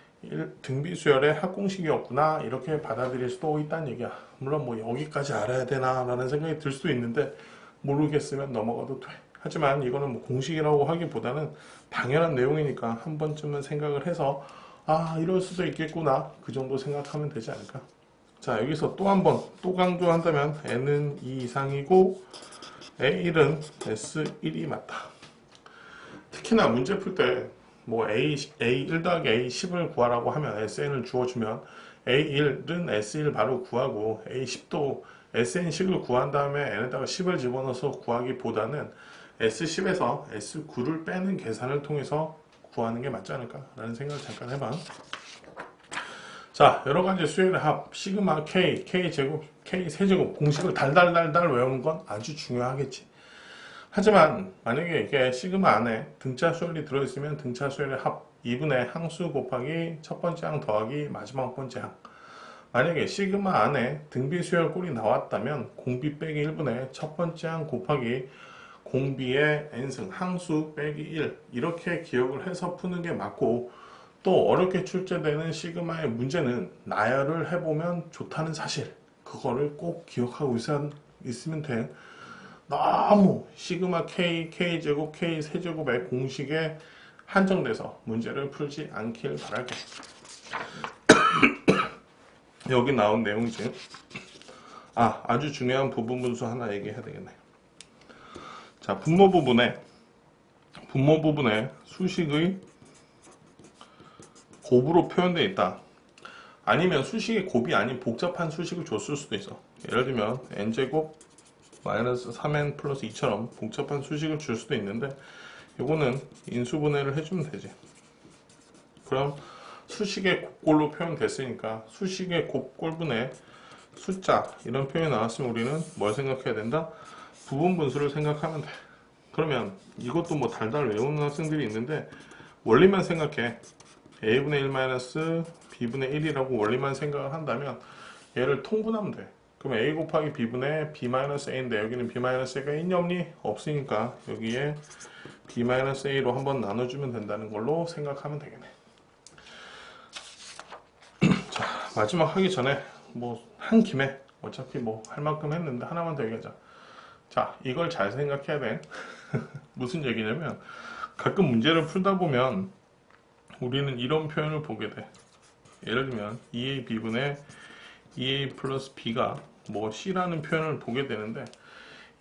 등비수열의 합공식이었구나 이렇게 받아들일 수도 있다는 얘기야. 물론 뭐 여기까지 알아야 되나 라는 생각이 들 수도 있는데 모르겠으면 넘어가도 돼. 하지만 이거는 뭐 공식이라고 하기보다는 당연한 내용이니까 한 번쯤은 생각을 해서 아 이럴 수도 있겠구나 그 정도 생각하면 되지 않을까. 자, 여기서 또 한 번 또 강조한다면 n은 2 이상이고 A1은 S1이 맞다. 특히나 문제 풀 때 뭐 A1 더하기 A10을 구하라고 하면 SN을 주어주면 A1은 S1 바로 구하고 A10도 SN식을 구한 다음에 n에다가 10을 집어넣어서 구하기보다는 S10에서 S9를 빼는 계산을 통해서 구하는 게 맞지 않을까 라는 생각을 잠깐 해봐. 자, 여러가지 수열의 합 시그마 K, K제곱, K세제곱 공식을 달달달달 외우는 건 아주 중요하겠지. 하지만 만약에 이게 시그마 안에 등차 수열이 들어있으면 등차 수열의 합 2분의 항수 곱하기 첫 번째 항 더하기 마지막 번째 항. 만약에 시그마 안에 등비 수열 꼴이 나왔다면 공비 빼기 1분의 첫 번째 항 곱하기 공비의 n승 항수 빼기 1 이렇게 기억을 해서 푸는 게 맞고, 또 어렵게 출제되는 시그마의 문제는 나열을 해보면 좋다는 사실, 그거를 꼭 기억하고 있으면 돼. 너무 시그마 k, k제곱, k 세제곱의 공식에 한정돼서 문제를 풀지 않길 바랄게. 여기 나온 내용이지. 아주 중요한 부분 분수 하나 얘기해야 되겠네. 자, 분모 부분에 수식의 곱으로 표현되어 있다. 아니면 수식의 곱이 아닌 복잡한 수식을 줬을 수도 있어. 예를 들면 n제곱 마이너스 3n 플러스 2처럼 복잡한 수식을 줄 수도 있는데, 요거는 인수분해를 해주면 되지. 그럼 수식의 곱꼴로 표현됐으니까 수식의 곱꼴분의 숫자 이런 표현이 나왔으면 우리는 뭘 생각해야 된다? 부분 분수를 생각하면 돼. 그러면 이것도 뭐 달달 외우는 학생들이 있는데, 원리만 생각해. a분의 1 마이너스 b분의 1이라고 원리만 생각을 한다면 얘를 통분하면 돼. 그럼 a 곱하기 b분의 b 마이너스 a인데, 여기는 b 마이너스 a가 있니 없니? 없으니까 여기에 b 마이너스 a로 한번 나눠주면 된다는 걸로 생각하면 되겠네. 자, 마지막 하기 전에 뭐 한 김에 어차피 뭐 할 만큼 했는데 하나만 더 얘기하자. 자, 이걸 잘 생각해야 돼. 무슨 얘기냐면, 가끔 문제를 풀다 보면 우리는 이런 표현을 보게 돼. 예를 들면 2a b분의 2a 플러스 b가 뭐 c라는 표현을 보게 되는데,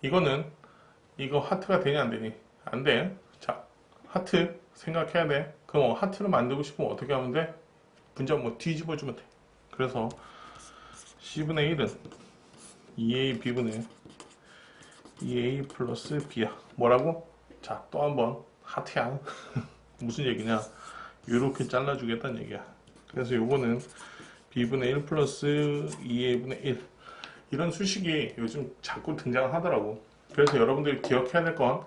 이거 하트가 되냐 안 되니? 안 돼. 자, 하트 생각해야 돼. 그럼 하트를 만들고 싶으면 어떻게 하면 돼? 분자 뭐 뒤집어 주면 돼. 그래서 c분의 1은 2a b분의 2a 플러스 b야. 뭐라고? 자, 또 한번 하트야. 무슨 얘기냐? 이렇게 잘라주겠다는 얘기야. 그래서 요거는 b분의 1 플러스 2a분의 1, 이런 수식이 요즘 자꾸 등장하더라고. 그래서 여러분들이 기억해야 될 건,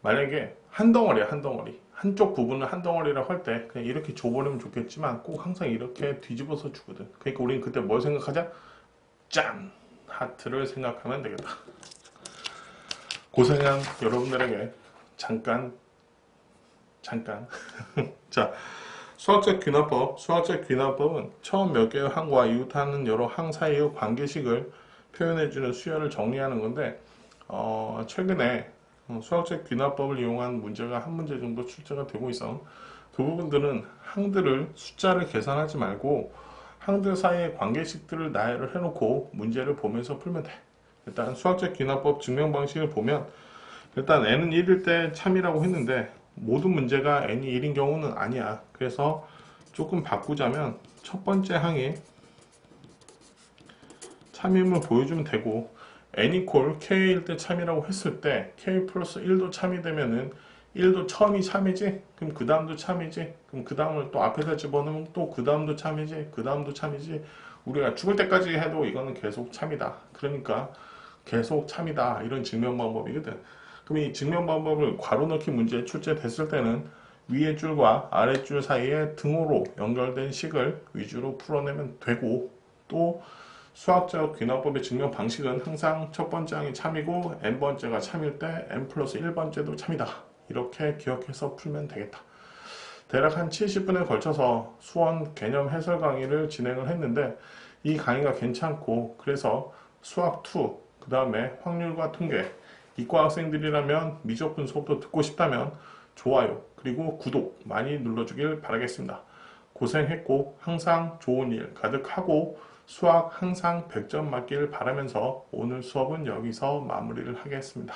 만약에 한 덩어리야, 한 덩어리, 한쪽 부분을 한 덩어리라고 할 때 그냥 이렇게 줘버리면 좋겠지만 꼭 항상 이렇게 뒤집어서 주거든. 그러니까 우리는 그때 뭘 생각하자? 짠! 하트를 생각하면 되겠다. 고생한 여러분들에게 잠깐 자, 수학적 귀납법은 처음 몇 개의 항과 이웃하는 여러 항 사이의 관계식을 표현해주는 수열을 정리하는 건데, 최근에 수학적 귀납법을 이용한 문제가 한 문제 정도 출제가 되고 있어. 그 부분들은 항들을 숫자를 계산하지 말고 항들 사이의 관계식들을 나열을 해놓고 문제를 보면서 풀면 돼. 일단 수학적 귀납법 증명 방식을 보면, 일단 n은 1일 때 참이라고 했는데 모든 문제가 n이 1인 경우는 아니야. 그래서 조금 바꾸자면 첫 번째 항이 참임을 보여주면 되고, n 이퀄 k일 때 참이라고 했을 때 k 플러스 1도 참이 되면은 1도 처음이 참이지? 그럼 그 다음도 참이지? 그럼 그 다음을 또 앞에다 집어넣으면 또 그 다음도 참이지? 그 다음도 참이지? 우리가 죽을 때까지 해도 이거는 계속 참이다. 그러니까 계속 참이다. 이런 증명 방법이거든. 그럼 이 증명 방법을 괄호 넣기 문제에 출제됐을 때는 위의 줄과 아래 줄 사이에 등호로 연결된 식을 위주로 풀어내면 되고, 또 수학적 귀납법의 증명 방식은 항상 첫 번째 항이 참이고 n번째가 참일 때 n 플러스 1번째도 참이다. 이렇게 기억해서 풀면 되겠다. 대략 한 70분에 걸쳐서 수원 개념 해설 강의를 진행을 했는데, 이 강의가 괜찮고 그래서 수학2, 그 다음에 확률과 통계, 이과 학생들이라면 미적 분석도 듣고 싶다면 좋아요 그리고 구독 많이 눌러주길 바라겠습니다. 고생했고 항상 좋은 일 가득하고 수학 항상 100점 맞길 바라면서 오늘 수업은 여기서 마무리를 하겠습니다.